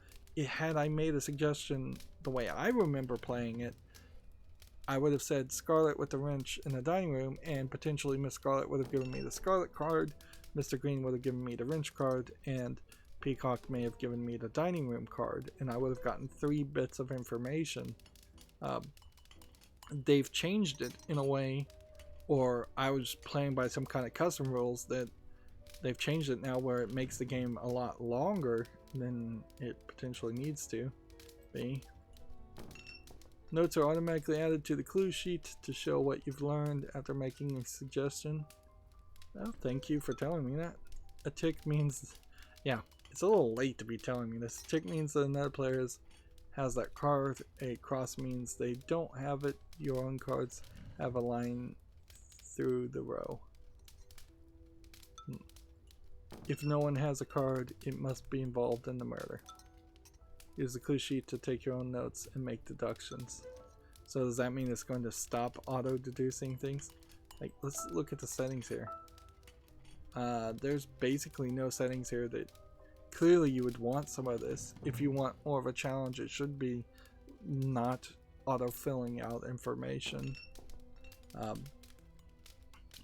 had I made a suggestion the way I remember playing it, I would have said Scarlet with the wrench in the dining room, and potentially Miss Scarlet would have given me the Scarlet card, Mr. Green would have given me the wrench card, and Peacock may have given me the dining room card, and I would have gotten 3 bits of information. They've changed it in a way, or I was playing by some kind of custom rules that they've changed it now where it makes the game a lot longer than it potentially needs to be. Notes are automatically added to the clue sheet to show what you've learned after making a suggestion. Well, thank you for telling me that. A tick means, yeah, it's a little late to be telling me this. A tick means that another player has that card. A cross means they don't have it. Your own cards have a line through the row. If no one has a card, it must be involved in the murder. Use the clue sheet to take your own notes and make deductions. So does that mean it's going to stop auto-deducing things? Like, let's look at the settings here. There's basically no settings here that clearly you would want some of this. If you want more of a challenge, it should be not auto-filling out information.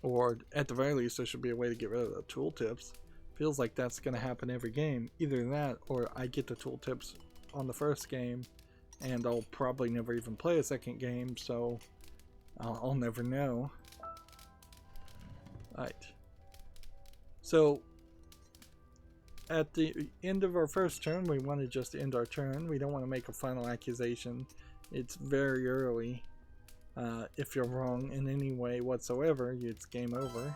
Or at the very least, there should be a way to get rid of the tooltips. Feels like that's going to happen every game. Either that, or I get the tooltips on the first game, and I'll probably never even play a second game, so I'll never know. Right. So, at the end of our first turn, we want to just end our turn. We don't want to make a final accusation. It's very early. If you're wrong in any way whatsoever, it's game over.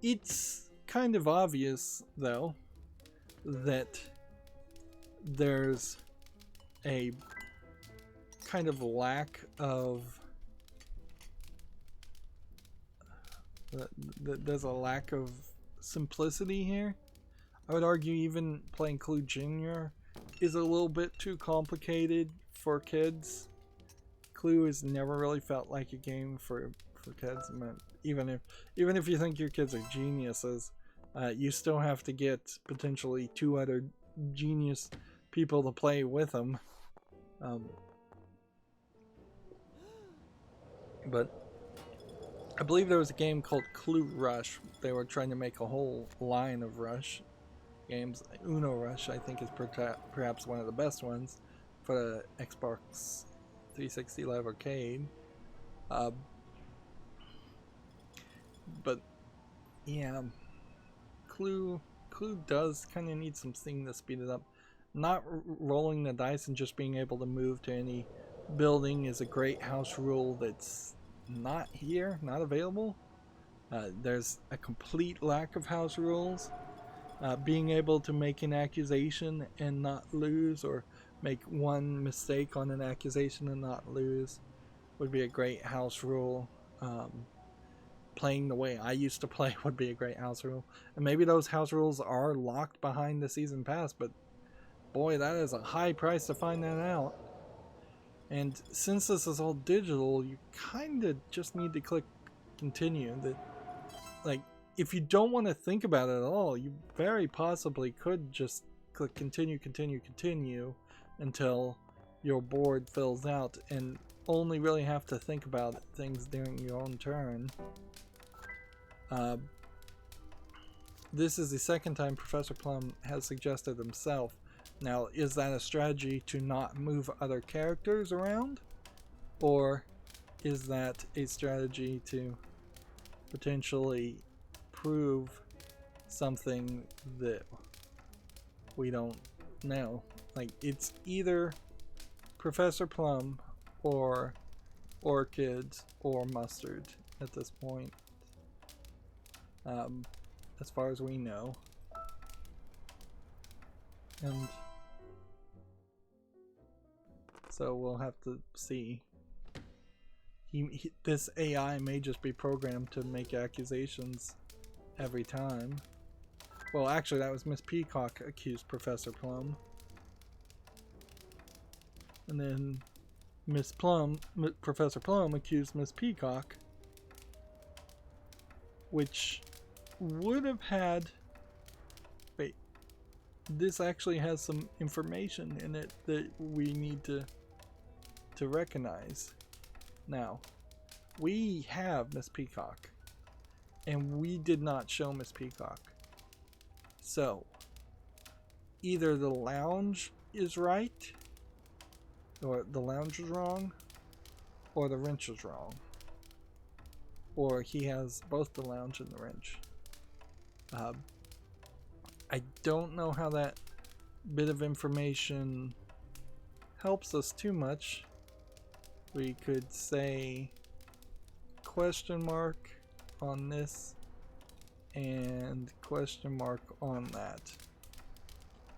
It's kind of obvious, though, that there's a kind of lack of there's a lack of simplicity here. I would argue even playing Clue Jr. is a little bit too complicated for kids. Clue has never really felt like a game for kids. I mean, even if you think your kids are geniuses, you still have to get potentially 2 other genius people to play with them. But I believe there was a game called Clue Rush. They were trying to make a whole line of Rush games. Uno Rush, I think, is perhaps one of the best ones for the Xbox 360 Live Arcade. But yeah, Clue does kind of need something to speed it up. Not rolling the dice and just being able to move to any building is a great house rule that's not here, not available. There's a complete lack of house rules. Being able to make an accusation and not lose, or make one mistake on an accusation and not lose, would be a great house rule. Playing the way I used to play would be a great house rule. And maybe those house rules are locked behind the season pass, but boy, that is a high price to find that out. And since this is all digital, you kind of just need to click continue. Like, if you don't want to think about it at all, you very possibly could just click continue, continue, continue until your board fills out and only really have to think about things during your own turn. This is the second time Professor Plum has suggested himself. Now, is that a strategy to not move other characters around? Or is that a strategy to potentially prove something that we don't know? Like, it's either Professor Plum or Orchid or Mustard at this point, as far as we know. And so we'll have to see. This AI may just be programmed to make accusations every time. Well, actually, that was Miss Peacock accused Professor Plum. And then Professor Plum accused Miss Peacock, which would have had... Wait, this actually has some information in it that we need to recognize. Now, we have Miss Peacock, and we did not show Miss Peacock. So, either the lounge is right, or the lounge is wrong, or the wrench is wrong. Or he has both the lounge and the wrench. I don't know how that bit of information helps us too much. We could say question mark on this and question mark on that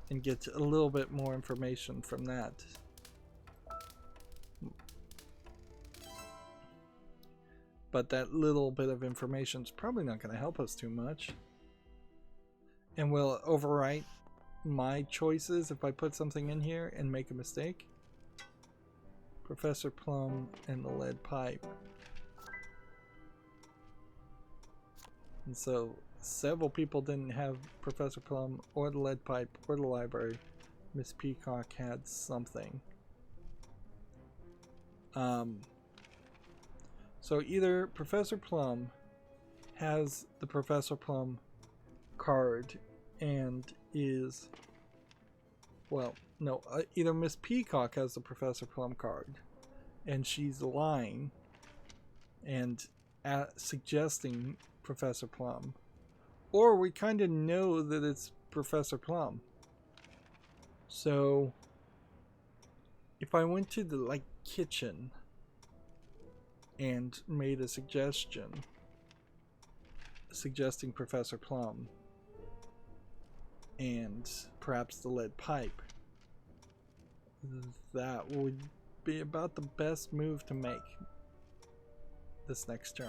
and get a little bit more information from that. But that little bit of information is probably not going to help us too much. And will it overwrite my choices if I put something in here and make a mistake? Professor Plum and the lead pipe. And so several people didn't have Professor Plum or the lead pipe or the library. Miss Peacock had something. So either Professor Plum has the Professor Plum card and is, well, no, either Miss Peacock has the Professor Plum card and she's lying and suggesting Professor Plum, or we kind of know that it's Professor Plum. So if I went to the kitchen and made a suggestion suggesting Professor Plum and perhaps the lead pipe, that would be about the best move to make this next turn.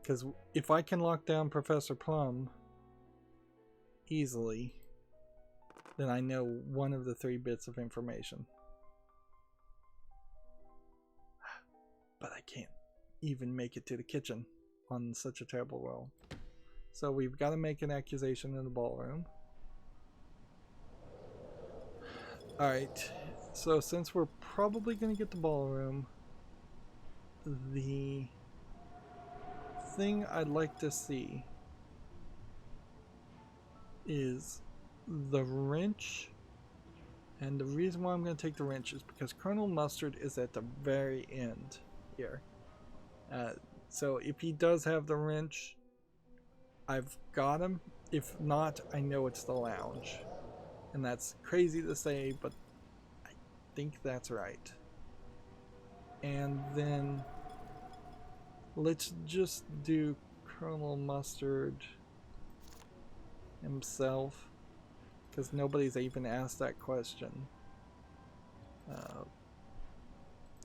Because if I can lock down Professor Plum easily, then I know one of the 3 bits of information. But I can't even make it to the kitchen on such a terrible roll. So we've got to make an accusation in the ballroom. Alright, so since we're probably going to get the ballroom, the thing I'd like to see is the wrench. And the reason why I'm going to take the wrench is because Colonel Mustard is at the very end here. So if he does have the wrench, I've got him. If not, I know it's the lounge. And that's crazy to say, but I think that's right. And then let's just do Colonel Mustard himself, because nobody's even asked that question.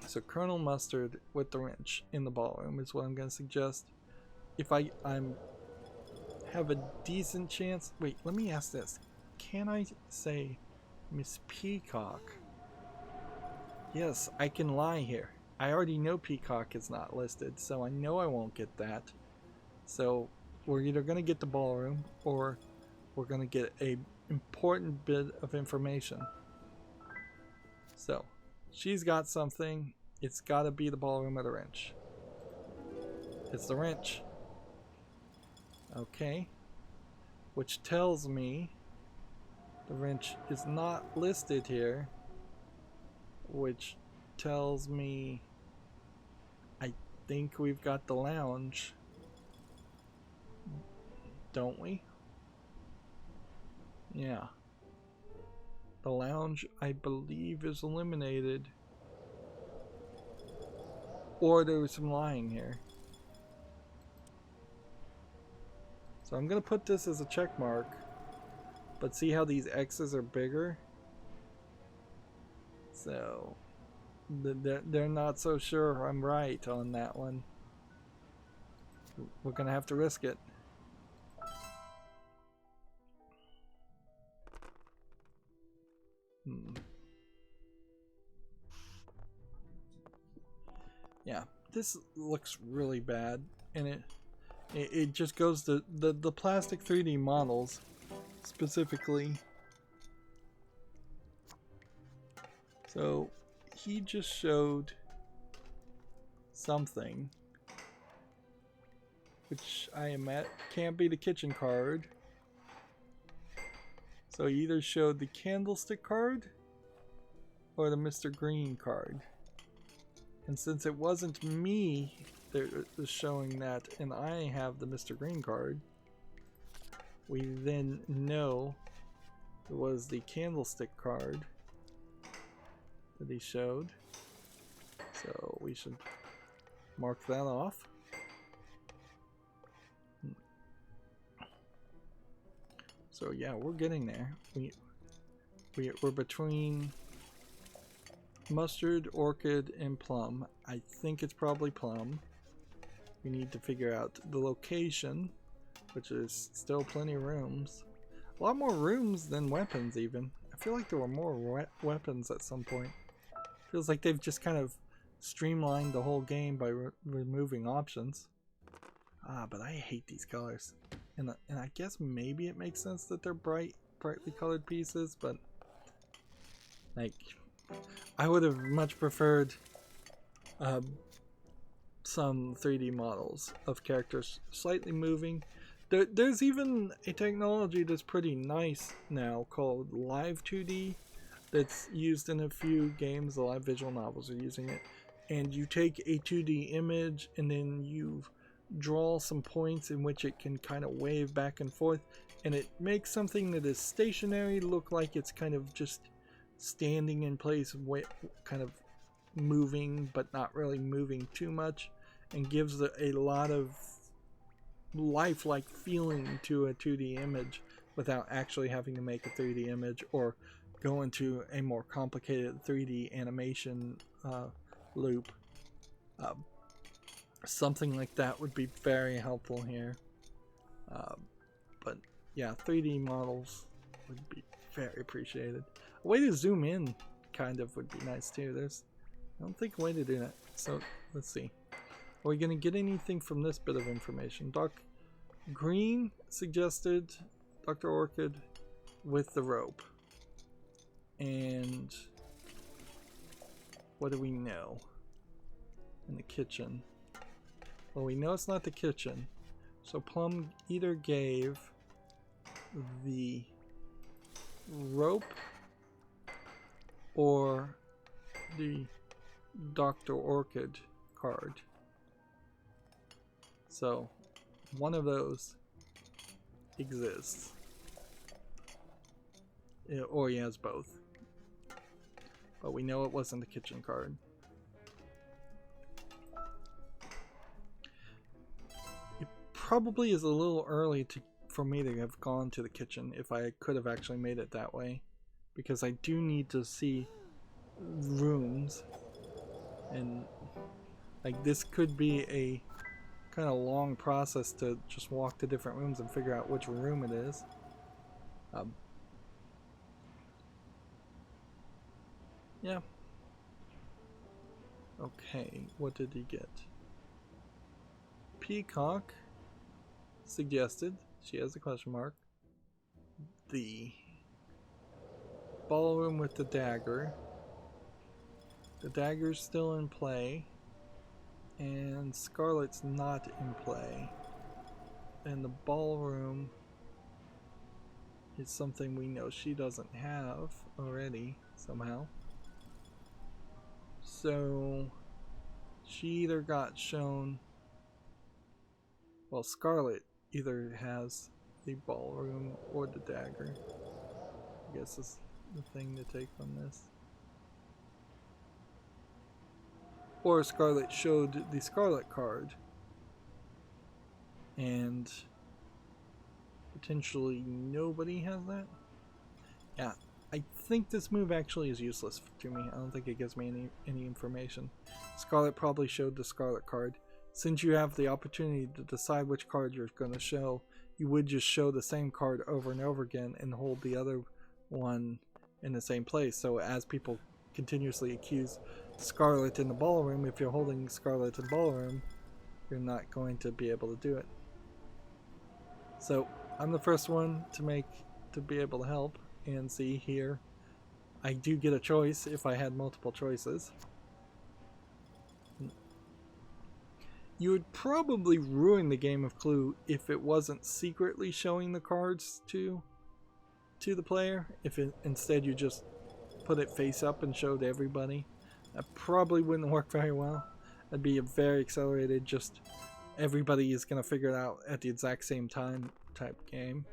So Colonel Mustard with the wrench in the ballroom is what I'm going to suggest. If I'm have a decent chance. Wait, let me ask this. Can I say Miss Peacock? Yes, I can lie here. I already know Peacock is not listed, so I know I won't get that. So we're either going to get the ballroom or we're going to get a important bit of information. So she's got something. It's got to be the ballroom or the wrench. It's the wrench. Okay. Which tells me the wrench is not listed here. Which tells me I think we've got the lounge. Don't we? Yeah. The lounge, I believe, is eliminated. Or there was some lying here. So I'm going to put this as a check mark. But see how these X's are bigger? So they're not so sure I'm right on that one. We're going to have to risk it. Yeah, this looks really bad, and it just goes to the plastic 3D models specifically. So he just showed something which I am at can't be the kitchen card. So he either showed the candlestick card or the Mr. Green card. And since it wasn't me that was showing that and I have the Mr. Green card, we then know it was the candlestick card that he showed. So we should mark that off. So yeah, we're getting there. We're between Mustard, Orchid, and Plum. I think it's probably Plum. We need to figure out the location, which is still plenty of rooms. A lot more rooms than weapons even. I feel like there were more weapons at some point. Feels like they've just kind of streamlined the whole game by removing options. Ah, but I hate these colors. And I guess maybe it makes sense that they're brightly colored pieces, but like I would have much preferred some 3D models of characters slightly moving. There's even a technology that's pretty nice now called Live 2D that's used in a few games. The live visual novels are using it. And you take a 2D image and then you draw some points in which it can kind of wave back and forth, and it makes something that is stationary look like it's kind of just standing in place, kind of moving but not really moving too much, and gives a lot of lifelike feeling to a 2D image without actually having to make a 3D image or go into a more complicated 3D animation loop. Something like that would be very helpful here. But yeah, 3D models would be very appreciated. A way to zoom in kind of would be nice too. I don't think a way to do that. So let's see. Are we going to get anything from this bit of information? Doc Green suggested Dr. Orchid with the rope. And what do we know? In the kitchen. Well, we know it's not the kitchen. So Plum either gave the rope or the Dr. Orchid card. So one of those exists. Or he has both. But we know it wasn't the kitchen card. It probably is a little early for me to have gone to the kitchen if I could have actually made it that way. Because I do need to see rooms. And like this could be a kind of long process to just walk to different rooms and figure out which room it is. Yeah. Okay, what did he get? Peacock suggested, she has a question mark, the ballroom with the dagger. The dagger's still in play, and Scarlett's not in play. And the ballroom is something we know she doesn't have already, somehow. So she either got shown, well, Scarlett either has the ballroom or the dagger. I guess is the thing to take from this. Or Scarlett showed the Scarlet card and potentially nobody has that. Yeah, I think this move actually is useless to me. I don't think it gives me any information. Scarlett probably showed the Scarlet card. Since you have the opportunity to decide which card you're going to show, you would just show the same card over and over again and hold the other one in the same place. So as people continuously accuse Scarlett in the ballroom, if you're holding Scarlett in ballroom, you're not going to be able to do it. So I'm the first one to be able to help. And see here, I do get a choice if I had multiple choices. You would probably ruin the game of Clue if it wasn't secretly showing the cards to the player. If instead you just put it face up and showed everybody. That probably wouldn't work very well. That'd be a very accelerated, just everybody is going to figure it out at the exact same time type game.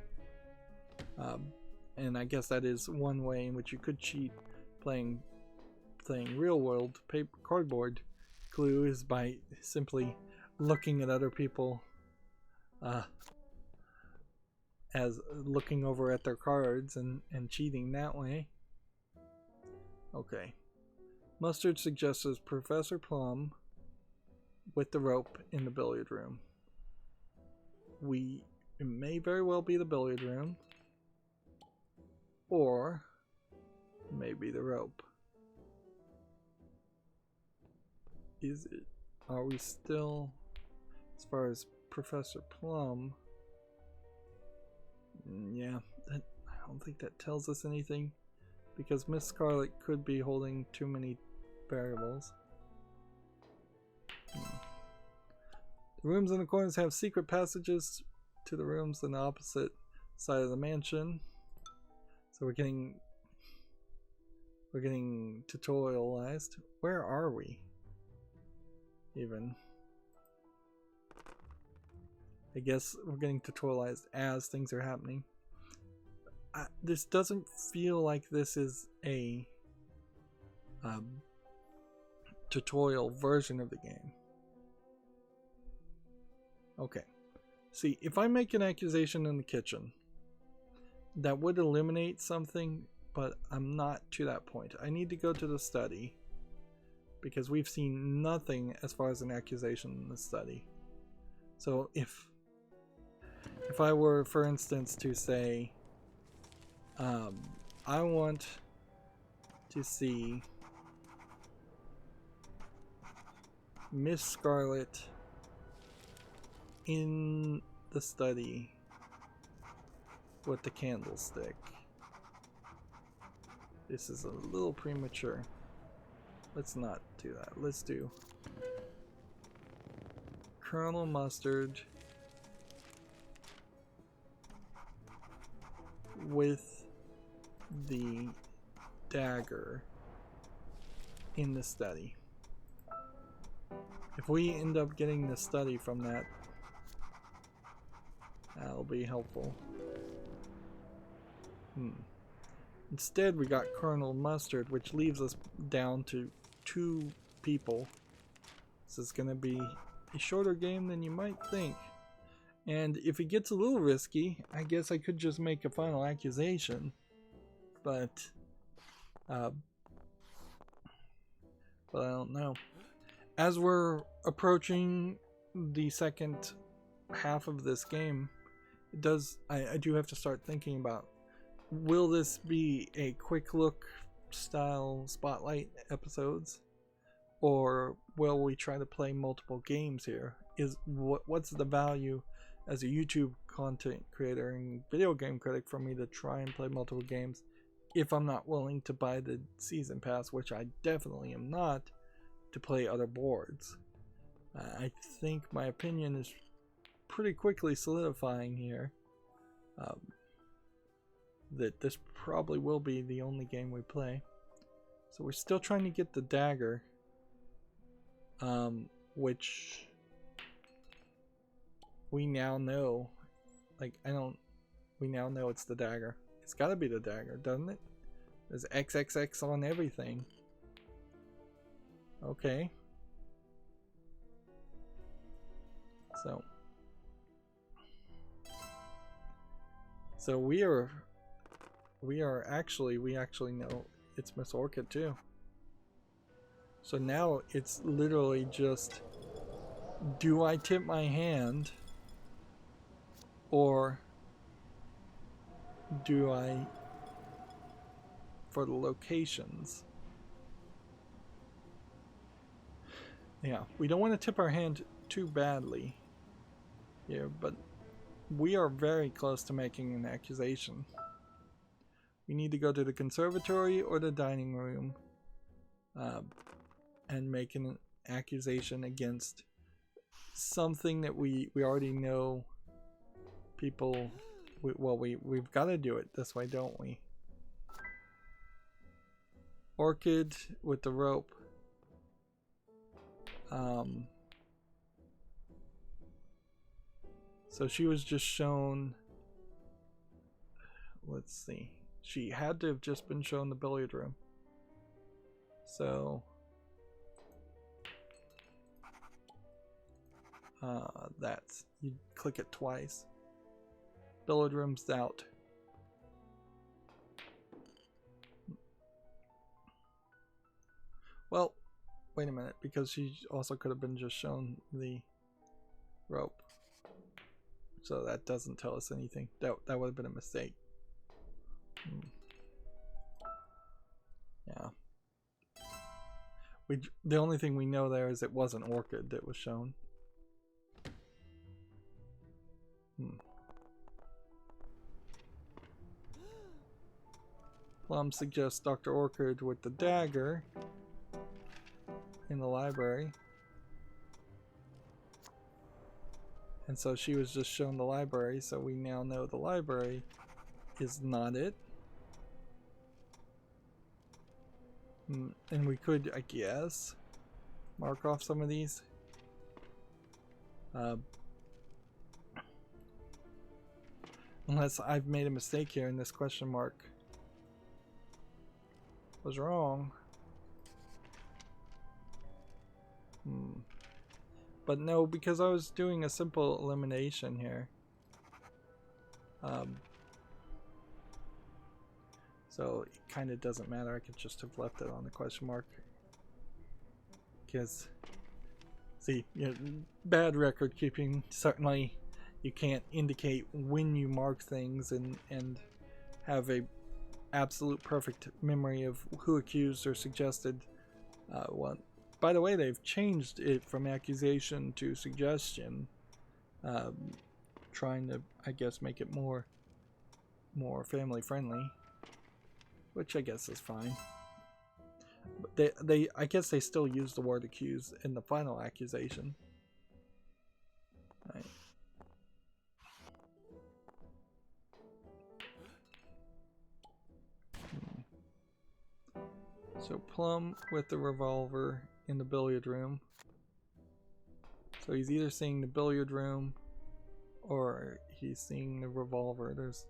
And I guess that is one way in which you could cheat playing real world paper cardboard Clue, is by simply looking at other people as looking over at their cards and cheating that way. Okay. Mustard suggests Professor Plum with the rope in the billiard room. It may very well be the billiard room. Or maybe the rope. Is it? Are we still, as far as Professor Plum? Yeah, I don't think that tells us anything because Miss Scarlett could be holding too many variables. The rooms in the corners have secret passages to the rooms on the opposite side of the mansion. So we're getting tutorialized. Where are we? Even. I guess we're getting tutorialized as things are happening. This doesn't feel like this is a tutorial version of the game. Okay. See, if I make an accusation in the kitchen, that would eliminate something, but I'm not to that point. I need to go to the study, because we've seen nothing as far as an accusation in the study. So if I were, for instance, to say, I want to see Miss Scarlett in the study with the candlestick. This is a little premature. Let's not do that. Let's do Colonel Mustard with the dagger in the study. If we end up getting the study from that, that'll be helpful. Instead, we got Colonel Mustard, which leaves us down to 2 people. This is going to be a shorter game than you might think. And if it gets a little risky, I guess I could just make a final accusation. But I don't know. As we're approaching the second half of this game, I do have to start thinking about, will this be a quick look style spotlight episodes, or will we try to play multiple games here? What's the value as a YouTube content creator and video game critic for me to try and play multiple games if I'm not willing to buy the season pass, which I definitely am not, to play other boards? I think my opinion is pretty quickly solidifying here, that this probably will be the only game we play. So we're still trying to get the dagger, which we now know, we now know it's the dagger. It's gotta be the dagger, doesn't it? There's XXX on everything. Okay. So we actually know it's Miss Orchid too. So now it's literally just, do I tip my hand, or do I, for the locations? Yeah, we don't want to tip our hand too badly here, but we are very close to making an accusation. We need to go to the conservatory or the dining room and make an accusation against something that we already know people. We've got to do it this way, don't we? Orchid with the rope. So she was just shown, let's see, she had to have just been shown the billiard room. So that's, you click it twice. Billiard room's out. Well, wait a minute, because she also could have been just shown the rope. So that doesn't tell us anything. That would have been a mistake. Yeah. The only thing we know there is it wasn't Orchid that was shown. Plum suggests Dr. Orchid with the dagger in the library. And so she was just shown the library, so we now know the library is not it. And we could, I guess, mark off some of these. Unless I've made a mistake here and this question mark was wrong. But no, because I was doing a simple elimination here. So it kind of doesn't matter. I could just have left it on the question mark. Because, see, you know, bad record keeping, certainly you can't indicate when you mark things and have a absolute perfect memory of who accused or suggested what. By the way, they've changed it from accusation to suggestion, trying to, I guess, make it more family friendly, which I guess is fine. But I guess they still use the word accused in the final accusation. Right. So Plum with the revolver in the billiard room. So he's either seeing the billiard room or he's seeing the revolver. There's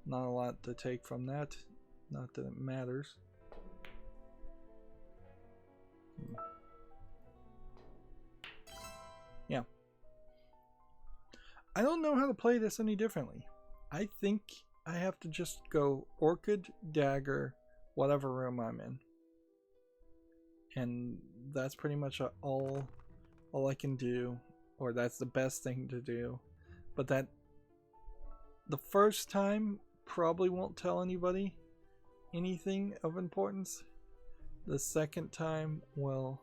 not a lot to take from that. Not that it matters. Yeah. I don't know how to play this any differently. I think I have to just go Orchid, Dagger, whatever room I'm in. And that's pretty much all I can do, or that's the best thing to do. But that the first time probably won't tell anybody anything of importance. The second time will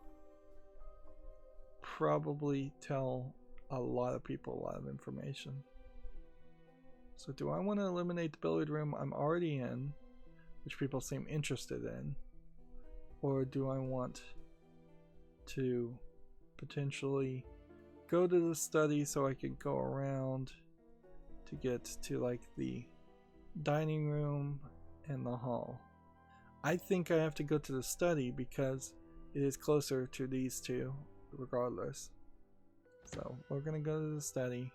probably tell a lot of people a lot of information. So do I want to eliminate the billiard room I'm already in, which people seem interested in? Or do I want to potentially go to the study so I can go around to get to like the dining room and the hall? I think I have to go to the study because it is closer to these two regardless. So we're going to go to the study.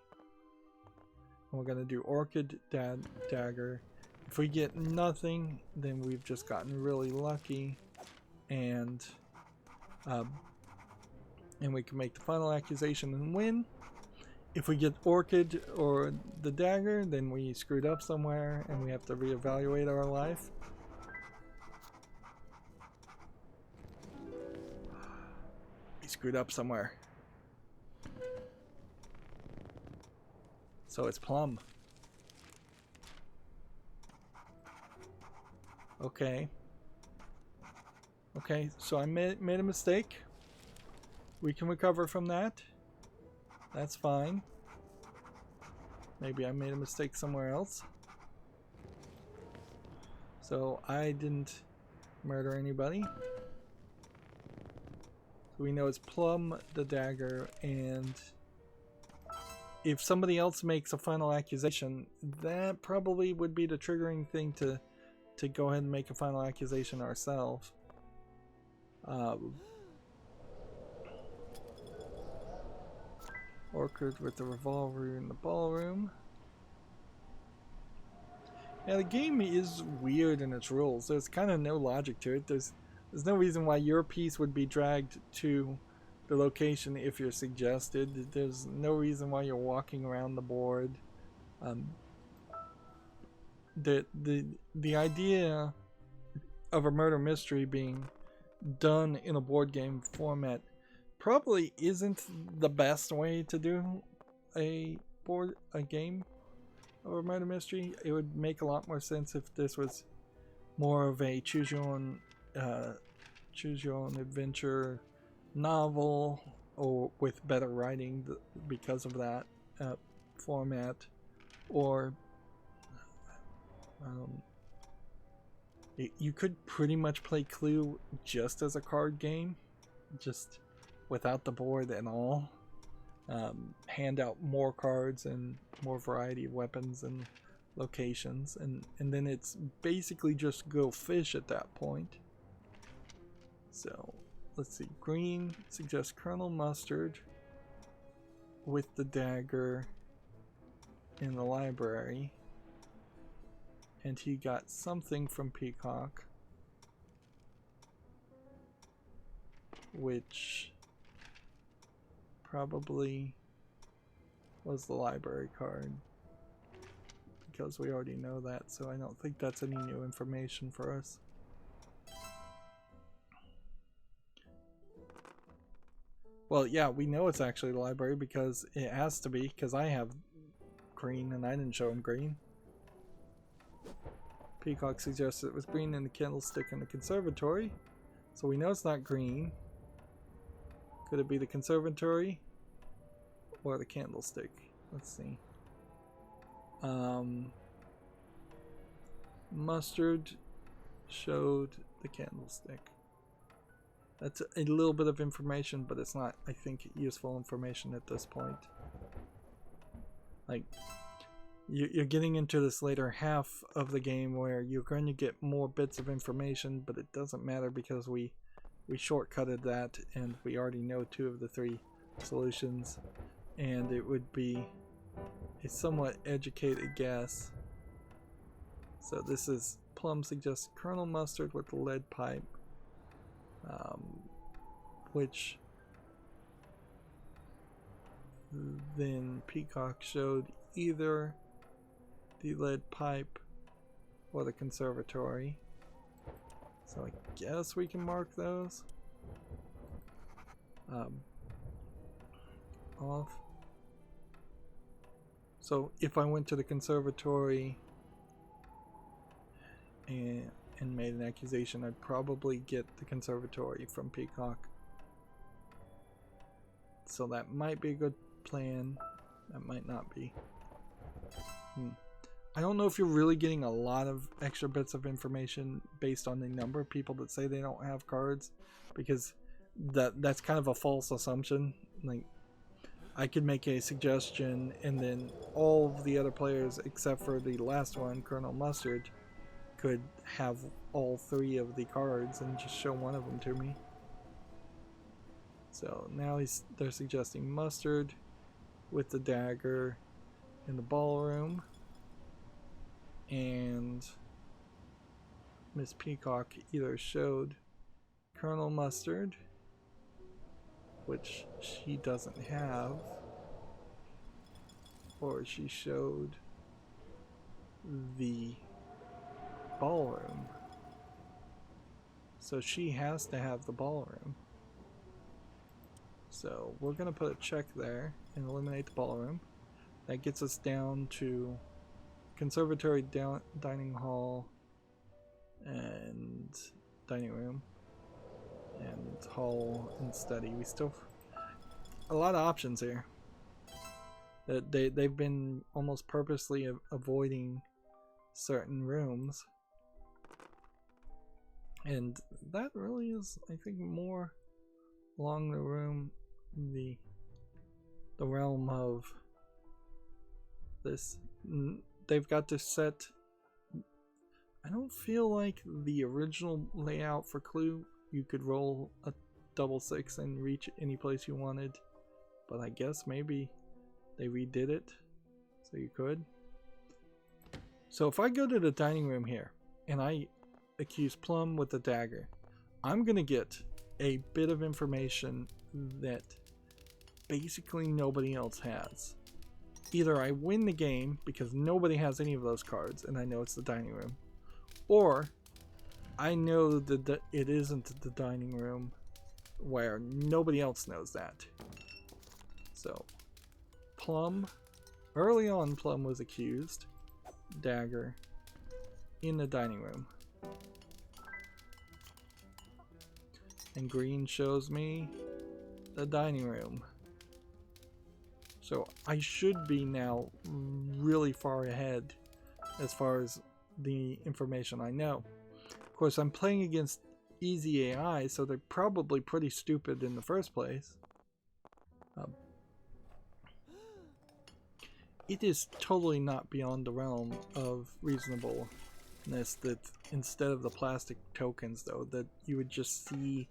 And we're going to do Orchid, Dagger. If we get nothing, then we've just gotten really lucky. And we can make the final accusation and win. If we get Orchid or the Dagger, then we screwed up somewhere and we have to reevaluate our life. We screwed up somewhere. So it's Plum. Okay. Okay, so I made a mistake. We can recover from that. That's fine. Maybe I made a mistake somewhere else. So I didn't murder anybody. So we know it's Plum, the Dagger, and if somebody else makes a final accusation, that probably would be the triggering thing to go ahead and make a final accusation ourselves. Orchid with the revolver in the ballroom. Yeah, the game is weird in its rules. There's kind of no logic to it. There's no reason why your piece would be dragged to the location if you're suggested. There's no reason why you're walking around the board. The idea of a murder mystery being done in a board game format probably isn't the best way to do a game of a murder mystery. It would make a lot more sense if this was more of a choose your own adventure novel, or with better writing because of that format, or You could pretty much play Clue just as a card game, just without the board and all. Hand out more cards and more variety of weapons and locations, and then it's basically just go fish at that point. So let's see, green suggests Colonel Mustard with the dagger in the library, and he got something from Peacock, which probably was the library card, because we already know that, so I don't think that's any new information for us. Well, yeah, we know it's actually the library because it has to be, because I have green and I didn't show him green. Peacock suggested it was green in the candlestick in the conservatory, so we know it's not green. Could it be the conservatory or the candlestick? Let's see. Mustard showed the candlestick. That's a little bit of information, but it's not, I think, useful information at this point. Like, you're getting into this later half of the game where you're going to get more bits of information, but it doesn't matter because we shortcutted that and we already know 2 of the 3 solutions, and it would be a somewhat educated guess. So this is Plum suggests Colonel Mustard with the lead pipe, which then Peacock showed either the lead pipe or the conservatory. So I guess we can mark those off. So if I went to the conservatory and made an accusation, I'd probably get the conservatory from Peacock. So that might be a good plan. That might not be. I don't know if you're really getting a lot of extra bits of information based on the number of people that say they don't have cards, because that's kind of a false assumption. Like, I could make a suggestion and then all of the other players except for the last one, Colonel Mustard, could have all 3 of the cards and just show one of them to me. So now they're suggesting Mustard with the dagger in the ballroom, and Miss Peacock either showed Colonel Mustard, which she doesn't have, or she showed the ballroom. So she has to have the ballroom. So we're going to put a check there and eliminate the ballroom. That gets us down to conservatory, dining hall, and dining room, and hall and study. We still a lot of options here. They've been almost purposely avoiding certain rooms, and that really is, I think, more along the realm of this. They've got to set. I don't feel like the original layout for Clue, you could roll a double 6 and reach any place you wanted, but I guess maybe they redid it so you could. So if I go to the dining room here and I accuse Plum with the dagger, I'm gonna get a bit of information that basically nobody else has. Either I win the game because nobody has any of those cards and I know it's the dining room, or I know that it isn't the dining room where nobody else knows that. So Plum, early on Plum was accused, dagger in the dining room, and green shows me the dining room. So I should be now really far ahead as far as the information I know. course, I'm playing against easy AI, so they're probably pretty stupid in the first place. It is totally not beyond the realm of reasonableness that instead of the plastic tokens, though, that you would just see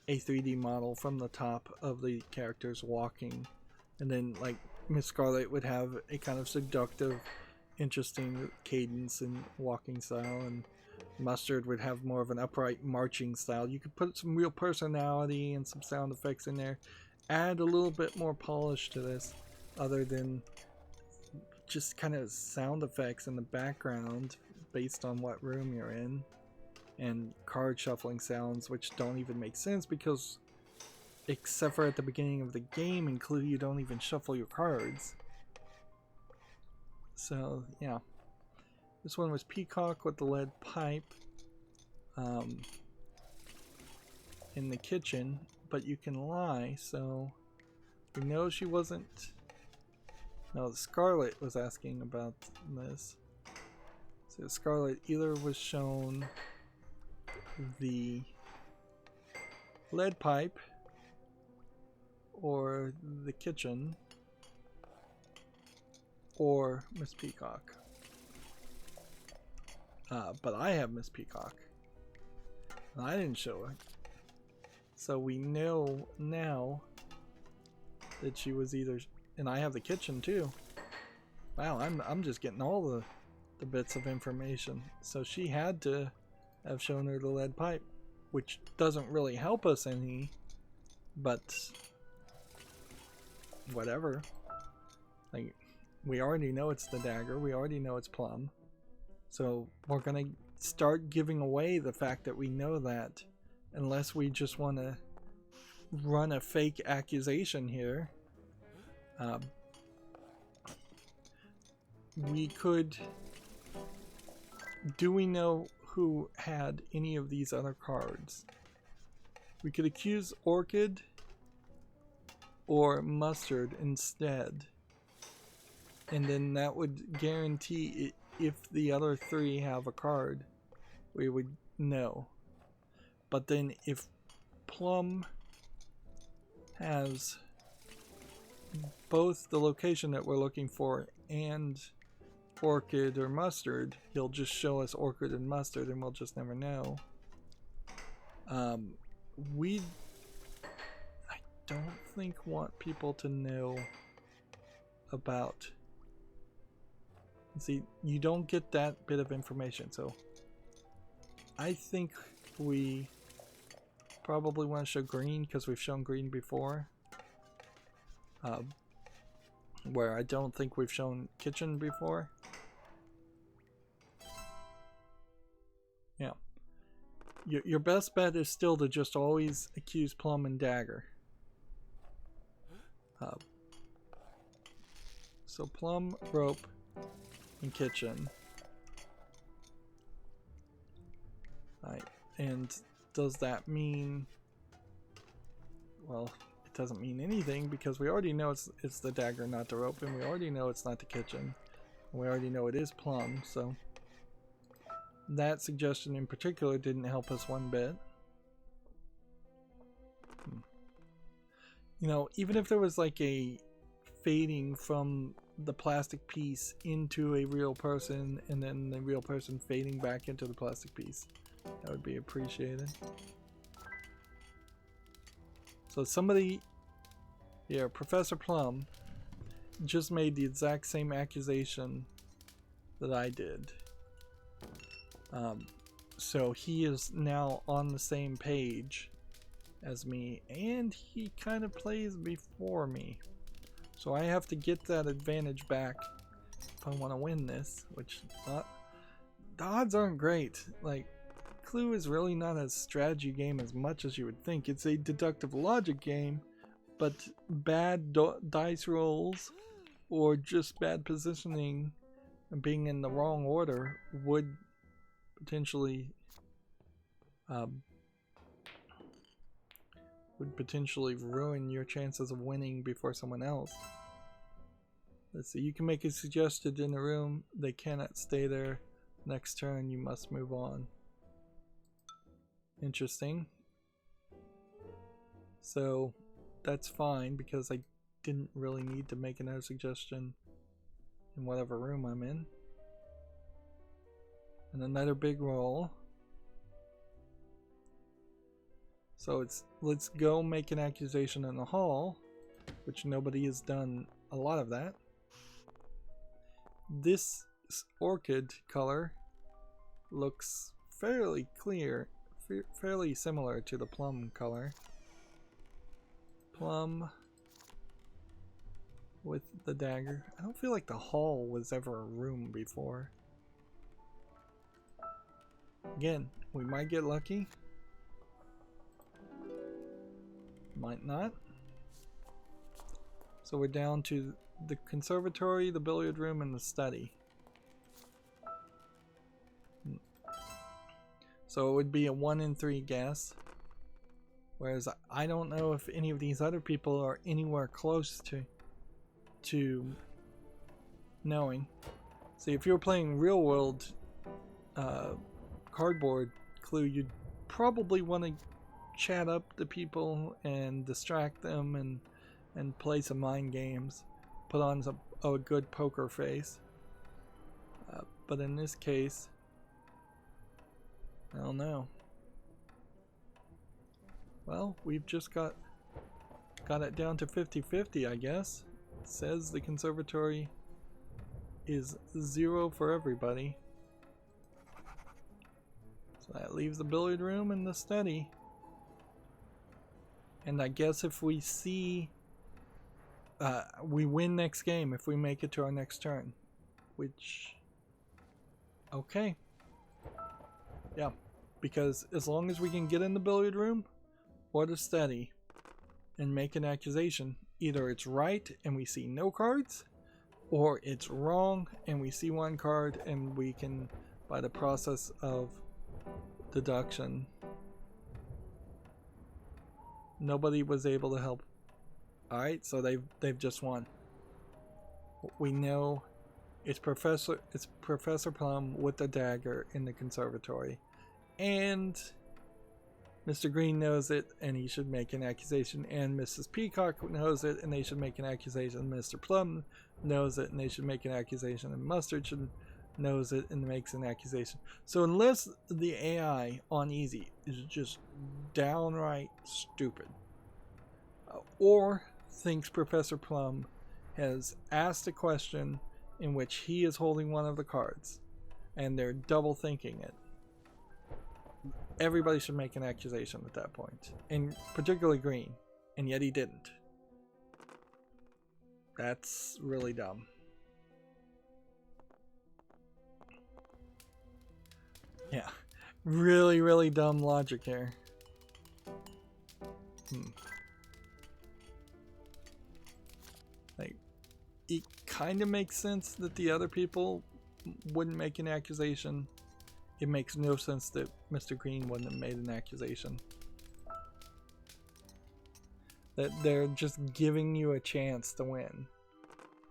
a 3D model from the top of the characters walking, and then like Miss Scarlett would have a kind of seductive, interesting cadence and walking style, and Mustard would have more of an upright marching style. You could put some real personality and some sound effects in there, add a little bit more polish to this, other than just kind of sound effects in the background based on what room you're in, and card shuffling sounds which don't even make sense because, except for at the beginning of the game in Cluedo, you don't even shuffle your cards. So yeah, this one was Peacock with the lead pipe in the kitchen, but you can lie, so we know she wasn't. No, Scarlett was asking about this. So Scarlett either was shown the lead pipe or the kitchen or Miss Peacock. But I have Miss Peacock, and I didn't show her. So we know now that she was either, and I have the kitchen too. Wow, I'm just getting all the bits of information. So she had to have shown her the lead pipe, which doesn't really help us any, but whatever. Like, we already know it's the dagger, we already know it's Plum. So we're gonna start giving away the fact that we know that, unless we just want to run a fake accusation here. We could. Do we know who had any of these other cards? We could accuse Orchid or Mustard instead, and then that would guarantee it. If the other three have a card, we would know. But then if Plum has both the location that we're looking for and Orchid or Mustard, he'll just show us Orchid and Mustard and we'll just never know. I don't think want people to know about. See, you don't get that bit of information, so I think we probably want to show green because we've shown green before. Where I don't think we've shown kitchen before. Yeah. Your best bet is still to just always accuse Plum and Dagger. So Plum, rope, and kitchen. Right. And does that mean, well, it doesn't mean anything because we already know it's the dagger, not the rope, and we already know it's not the kitchen, and we already know it is Plum, so that suggestion in particular didn't help us one bit. You know, even if there was like a fading from the plastic piece into a real person and then the real person fading back into the plastic piece, that would be appreciated. So somebody here, Professor Plum, just made the exact same accusation that I did. So he is now on the same page as me, and he kind of plays before me. So I have to get that advantage back if I want to win this, which the odds aren't great. Like, Clue is really not a strategy game as much as you would think. It's a deductive logic game, but bad dice rolls or just bad positioning and being in the wrong order would potentially ruin your chances of winning before someone else. Let's see, you can make a suggestion in a room. They cannot stay there. Next turn, you must move on. Interesting. So that's fine because I didn't really need to make another suggestion in whatever room I'm in. And another big roll. So it's let's go make an accusation in the hall, which nobody has done a lot of that. This orchid color looks fairly clear, fairly similar to the plum color. Plum with the dagger. I don't feel like the hall was ever a room before. Again, we might get lucky. Might not. So we're down to the conservatory, the billiard room, and the study. So it would be a 1 in 3 guess. Whereas I don't know if any of these other people are anywhere close to knowing. See, if you're playing real world cardboard Clue, you'd probably want to chat up the people and distract them and play some mind games, put on a good poker face. But in this case, I don't know. Well, we've just got it down to 50-50, I guess. It says the conservatory is 0 for everybody. So that leaves the billiard room and the study. And I guess if we see we win next game if we make it to our next turn. Which, okay. Yeah, because as long as we can get in the billiard room or the study and make an accusation, either it's right and we see no cards, or it's wrong and we see 1 card and we can, by the process of deduction. Nobody was able to help. Alright, so they've just won. We know it's Professor Plum with the dagger in the conservatory. And Mr. Green knows it and he should make an accusation, and Mrs. Peacock knows it and they should make an accusation. Mr. Plum knows it and they should make an accusation, and Mustard knows it and makes an accusation. So unless the AI on easy is just downright stupid, or thinks Professor Plum has asked a question in which he is holding one of the cards and they're double thinking it, everybody should make an accusation at that point, and particularly Green, and yet he didn't. That's really dumb. Yeah, really, really dumb logic here. Like, it kind of makes sense that the other people wouldn't make an accusation. It makes no sense that Mr. Green wouldn't have made an accusation. That they're just giving you a chance to win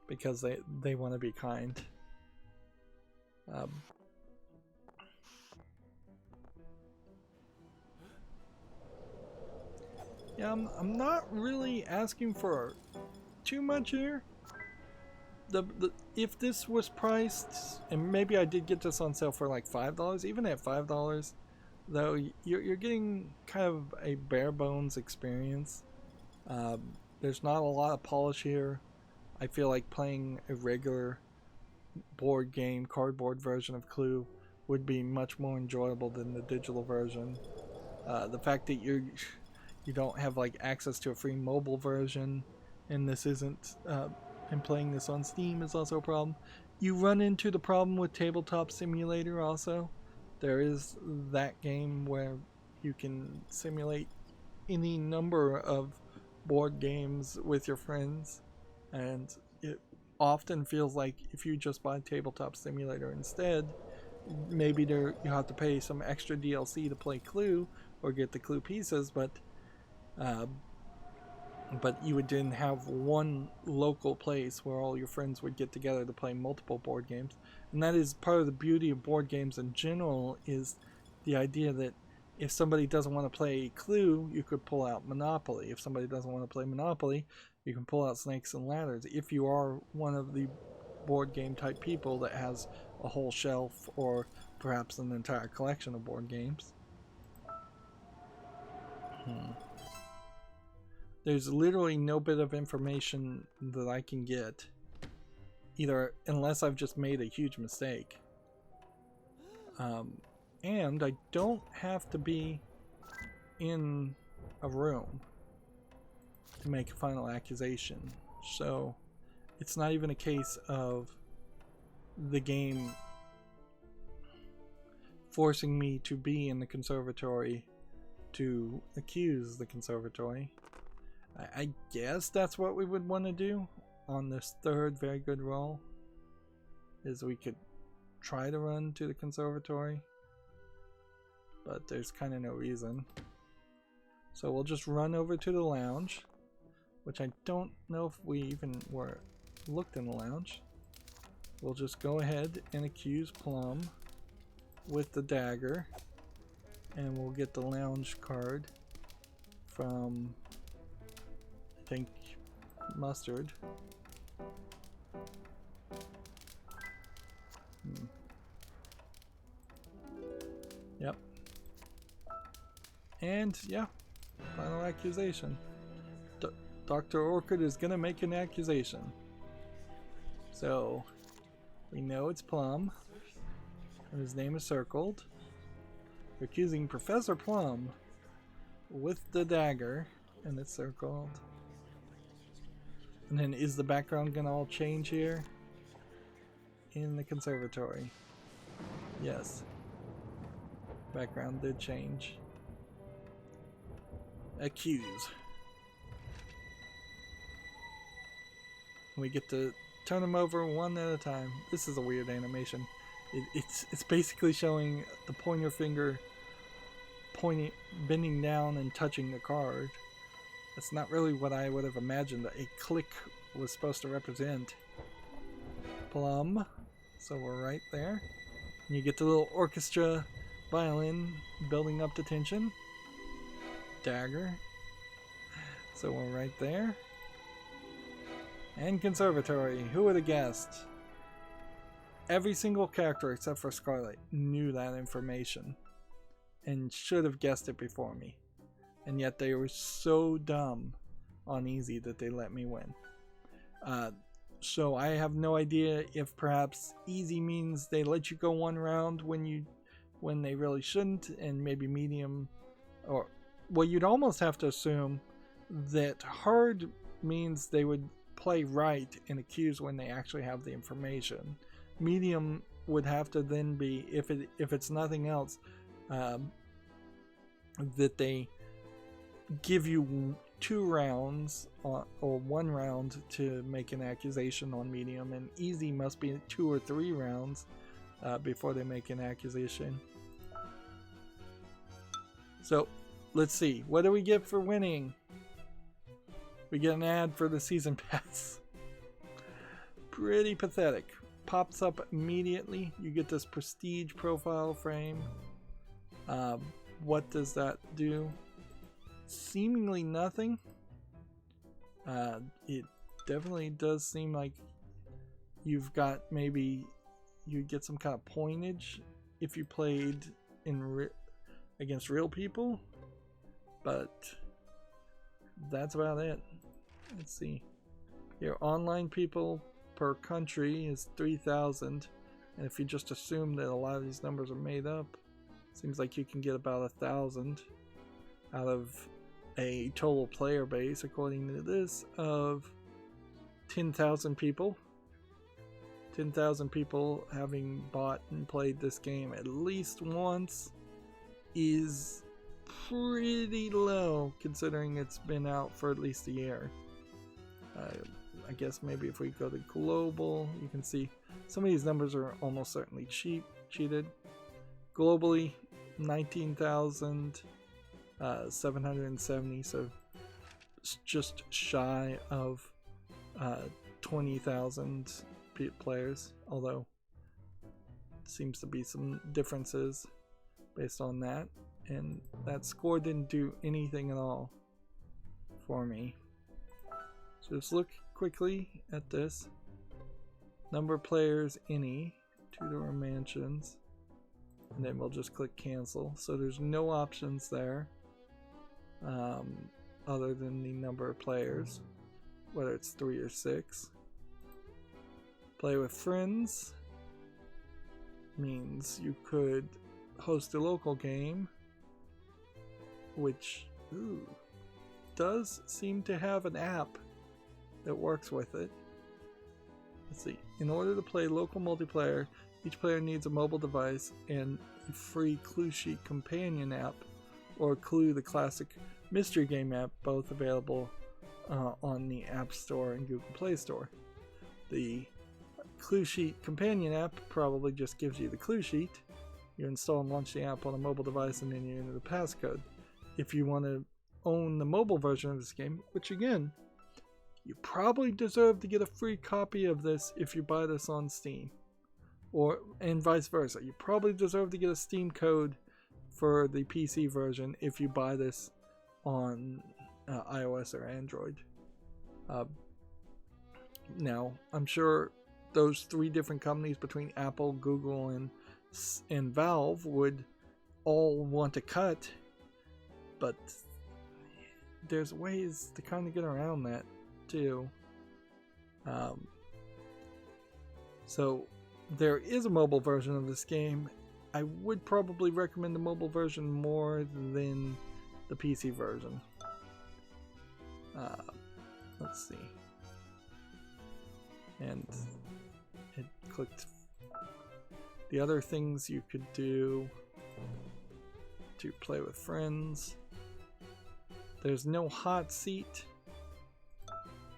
because they want to be kind. Yeah, I'm not really asking for too much here. If this was priced, and maybe I did get this on sale for like $5, even at $5, though, you're getting kind of a bare bones experience. There's not a lot of polish here. I feel like playing a regular board game, cardboard version of Clue would be much more enjoyable than the digital version. The fact that you don't have like access to a free mobile version, and this isn't and playing this on Steam is also a problem. You run into the problem with Tabletop Simulator also. There is that game where you can simulate any number of board games with your friends, and it often feels like if you just buy Tabletop Simulator instead, maybe you have to pay some extra DLC to play Clue or get the Clue pieces, but you would then have one local place where all your friends would get together to play multiple board games. And that is part of the beauty of board games in general, is the idea that If somebody doesn't want to play Clue, you could pull out Monopoly. If somebody doesn't want to play Monopoly, you can pull out Snakes and Ladders. If you are one of the board game type people that has a whole shelf or perhaps an entire collection of board games. There's literally no bit of information that I can get, either unless I've just made a huge mistake. And I don't have to be in a room to make a final accusation. So it's not even a case of the game forcing me to be in the conservatory to accuse the conservatory. I guess that's what we would want to do on this third very good roll, is we could try to run to the conservatory, but there's kind of no reason. So we'll just run over to the lounge, which I don't know if we even looked in the lounge. We'll just go ahead and accuse Plum with the dagger, and we'll get the lounge card from, I think, Mustard. Yep. And yeah, final accusation. Dr. Orchid is gonna make an accusation. So we know it's Plum, and his name is circled. We're accusing Professor Plum with the dagger, and it's circled. And then is the background gonna all change here? In the conservatory. Yes. Background did change. Accuse. We get to turn them over one at a time. This is a weird animation. It's basically showing the pointer finger bending down and touching the card. That's not really what I would have imagined a click was supposed to represent. Plum. So we're right there. And you get the little orchestra violin building up the tension. Dagger. So we're right there. And conservatory. Who would have guessed? Every single character except for Scarlett knew that information and should have guessed it before me. And yet they were so dumb on easy that they let me win. So I have no idea if perhaps easy means they let you go one round when they really shouldn't, and maybe medium, or well, you'd almost have to assume that hard means they would play right and accuse when they actually have the information. Medium would have to then be, if it's nothing else, that they give you 2 rounds or 1 round to make an accusation on medium, and easy must be 2 or 3 rounds before they make an accusation. So let's see, what do we get for winning? We get an ad for the season pass. Pretty pathetic. Pops up immediately. You get this prestige profile frame. What does that do? Seemingly nothing. It definitely does seem like you've got, maybe you get some kind of pointage if you played against real people, but that's about it. Let's see. Your online people per country is 3,000, and if you just assume that a lot of these numbers are made up, seems like you can get about 1,000 out of a total player base, according to this, of 10,000 people. 10,000 people having bought and played this game at least once is pretty low, considering it's been out for at least a year. I guess maybe if we go to global, you can see some of these numbers are almost certainly cheated. Globally, 19,770, so just shy of 20,000 players, although seems to be some differences based on that. and that score didn't do anything at all for me. So just look quickly at this. Number of players, any. Tudor Mansions. And then we'll just click cancel. So there's no options there other than the number of players, whether it's 3 or 6. Play with friends means you could host a local game, which does seem to have an app that works with it. Let's see. In order to play local multiplayer, each player needs a mobile device and a free Clue Sheet companion app, or Clue, the classic mystery game app, both available on the App Store and Google Play Store. The Clue Sheet companion app probably just gives you the clue sheet. You install and launch the app on a mobile device, and then you enter the passcode. If you want to own the mobile version of this game, which again, you probably deserve to get a free copy of this if you buy this on Steam, and vice versa. You probably deserve to get a Steam code for the PC version if you buy this on iOS or Android. Now, I'm sure those 3 different companies between Apple, Google, and Valve would all want to cut, but there's ways to kind of get around that too. So there is a mobile version of this game. I would probably recommend the mobile version more than the PC version. Let's see. And it clicked. The other things you could do to play with friends. There's no hot seat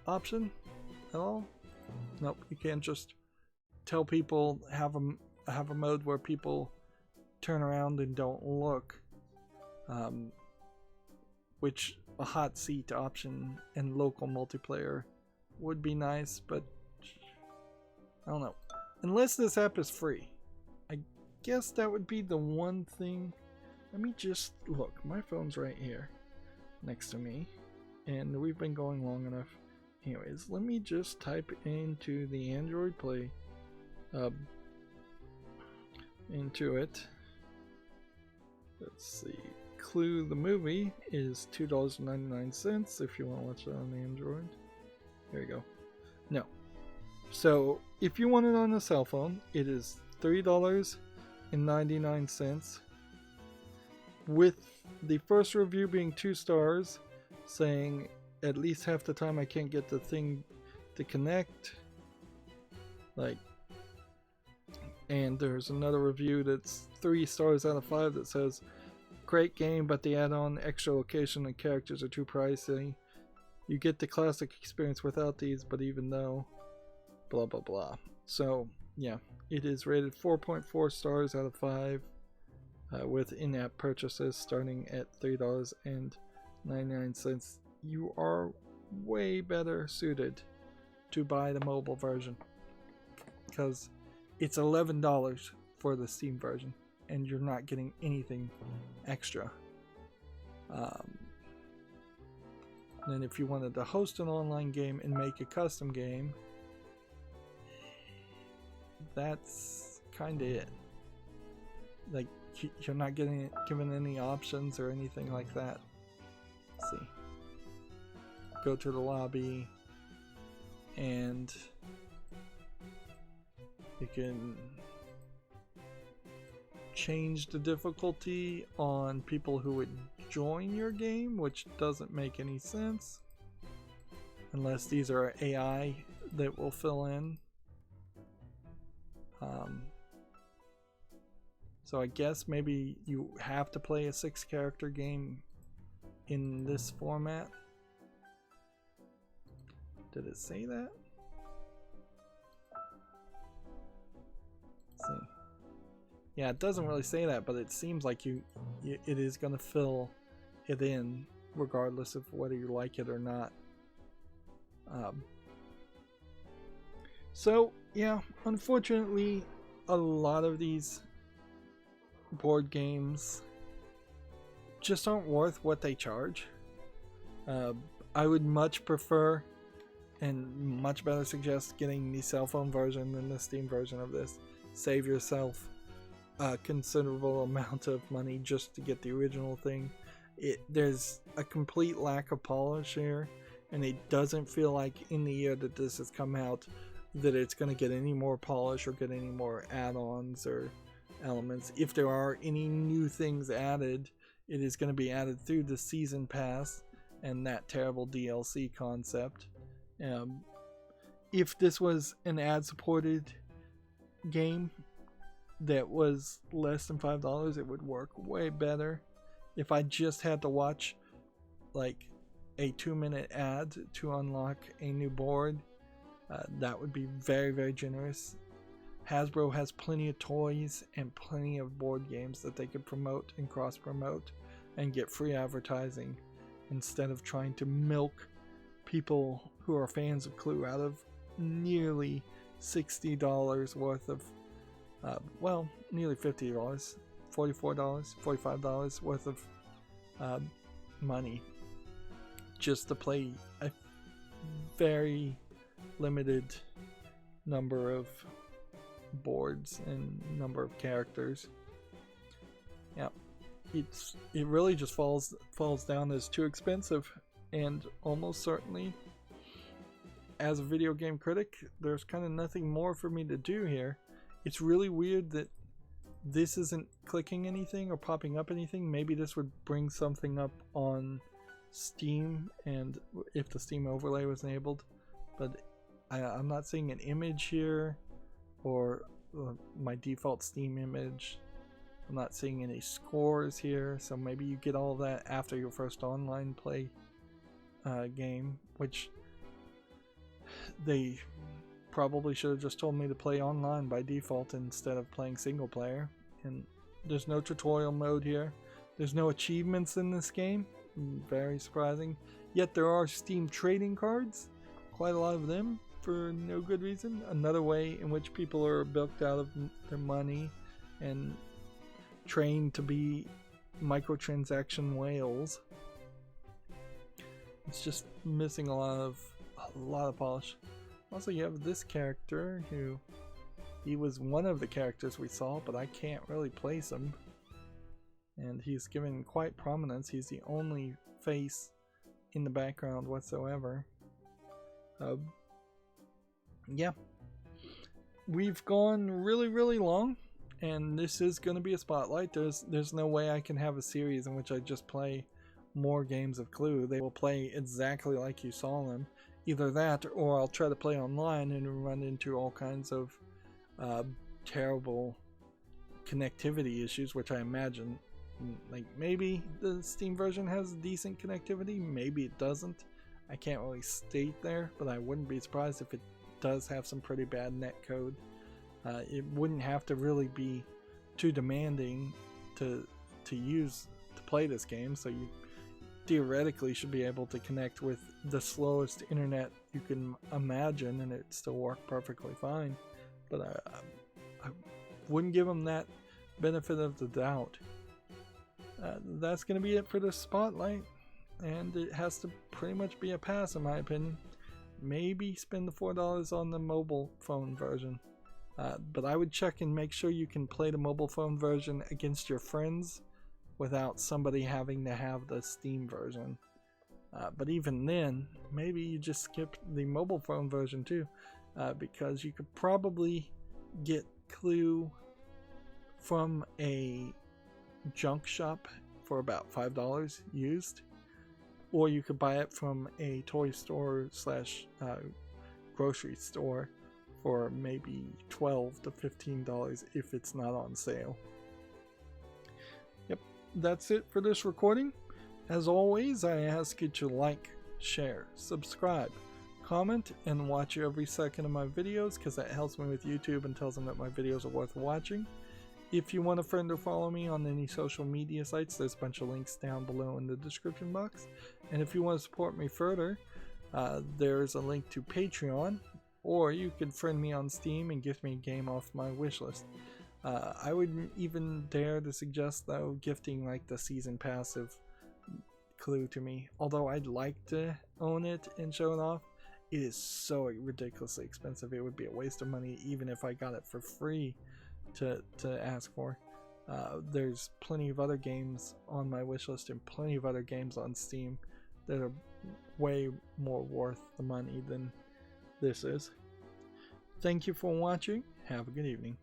option at all. Nope, you can't just tell people, have a mode where people turn around and don't look, which a hot seat option in local multiplayer would be nice, but I don't know. Unless this app is free, I guess that would be the one thing. Let me just look. My phone's right here next to me, and we've been going long enough. Anyways, let me just type into the Android Play, into it. Let's see. Clue the movie is $2.99 if you want to watch it on Android. There you go. No. So if you want it on a cell phone, it is $3.99. With the first review being 2 stars, saying at least half the time I can't get the thing to connect. And there's another review that's 3 stars out of 5 that says, great game, but the add-on extra location and characters are too pricey. You get the classic experience without these, but even though, blah blah blah. So yeah, it is rated 4.4 stars out of 5 with in-app purchases starting at $3.99. You are way better suited to buy the mobile version because it's $11 for the Steam version and you're not getting anything extra. Then if you wanted to host an online game and make a custom game, that's kind of it. Like, you're not given any options or anything like that. Let's see. Go to the lobby and you can change the difficulty on people who would join your game, which doesn't make any sense unless these are AI that will fill in. So I guess maybe you have to play a 6-character game in this format. Did it say that? Let's see. Yeah, it doesn't really say that, but it seems like it is going to fill it in regardless of whether you like it or not. So yeah, unfortunately, a lot of these board games just aren't worth what they charge. I would much prefer and much better suggest getting the cell phone version than the Steam version of this. Save yourself a considerable amount of money just to get the original thing. There's a complete lack of polish here, and it doesn't feel like in the year that this has come out that it's going to get any more polish or get any more add-ons or elements. If there are any new things added, it is going to be added through the season pass and that terrible DLC concept. If this was an ad-supported game that was less than $5, it would work way better. If I just had to watch like a 2-minute ad to unlock a new board, that would be very, very generous. Hasbro has plenty of toys and plenty of board games that they could promote and cross-promote and get free advertising instead of trying to milk people who are fans of Clue out of nearly $60 worth of, well, nearly $50, $44, $45 worth of money just to play a very limited number of boards and number of characters. Yeah, it really just falls down as too expensive, and almost certainly as a video game critic there's kind of nothing more for me to do here. It's really weird that this isn't clicking anything or popping up anything. Maybe this would bring something up on Steam, and if the Steam overlay was enabled, but I'm not seeing an image here or my default Steam image. I'm not seeing any scores here, so maybe you get all that after your first online play game, which they probably should have just told me to play online by default instead of playing single player. And there's no tutorial mode here. There's no achievements in this game. Very surprising. Yet there are Steam trading cards, quite a lot of them, for no good reason. Another way in which people are bilked out of their money and trained to be microtransaction whales. It's just missing a lot of polish. Also, you have this character who, he was one of the characters we saw, but I can't really place him, and he's given quite prominence. He's the only face in the background whatsoever. Yeah, we've gone really, really long, and this is going to be a spotlight. There's no way I can have a series in which I just play more games of Clue. They will play exactly like you saw them. Either that, or I'll try to play online and run into all kinds of terrible connectivity issues, which I imagine, like, maybe the Steam version has decent connectivity, maybe it doesn't. I can't really state there, but I wouldn't be surprised if it does have some pretty bad netcode. It wouldn't have to really be too demanding to play this game, so you theoretically should be able to connect with the slowest internet you can imagine and it still work perfectly fine. But I wouldn't give them that benefit of the doubt. That's going to be it for the spotlight, and it has to pretty much be a pass in my opinion. Maybe spend the $4 on the mobile phone version, but I would check and make sure you can play the mobile phone version against your friends without somebody having to have the Steam version. But even then, maybe you just skip the mobile phone version too, because you could probably get Clue from a junk shop for about $5 used, or you could buy it from a toy store slash grocery store for maybe $12 to $15 if it's not on sale. Yep, that's it for this recording. As always, I ask you to like, share, subscribe, comment, and watch every second of my videos, because that helps me with YouTube and tells them that my videos are worth watching. If you want a friend or follow me on any social media sites, there's a bunch of links down below in the description box. And if you want to support me further, there's a link to Patreon, or you can friend me on Steam and gift me a game off my wishlist. I wouldn't even dare to suggest, though, gifting like the season pass of Clue to me. Although I'd like to own it and show it off, it is so ridiculously expensive. It would be a waste of money even if I got it for free to ask for. There's plenty of other games on my wish list and plenty of other games on Steam that are way more worth the money than this is. Thank you for watching. Have a good evening.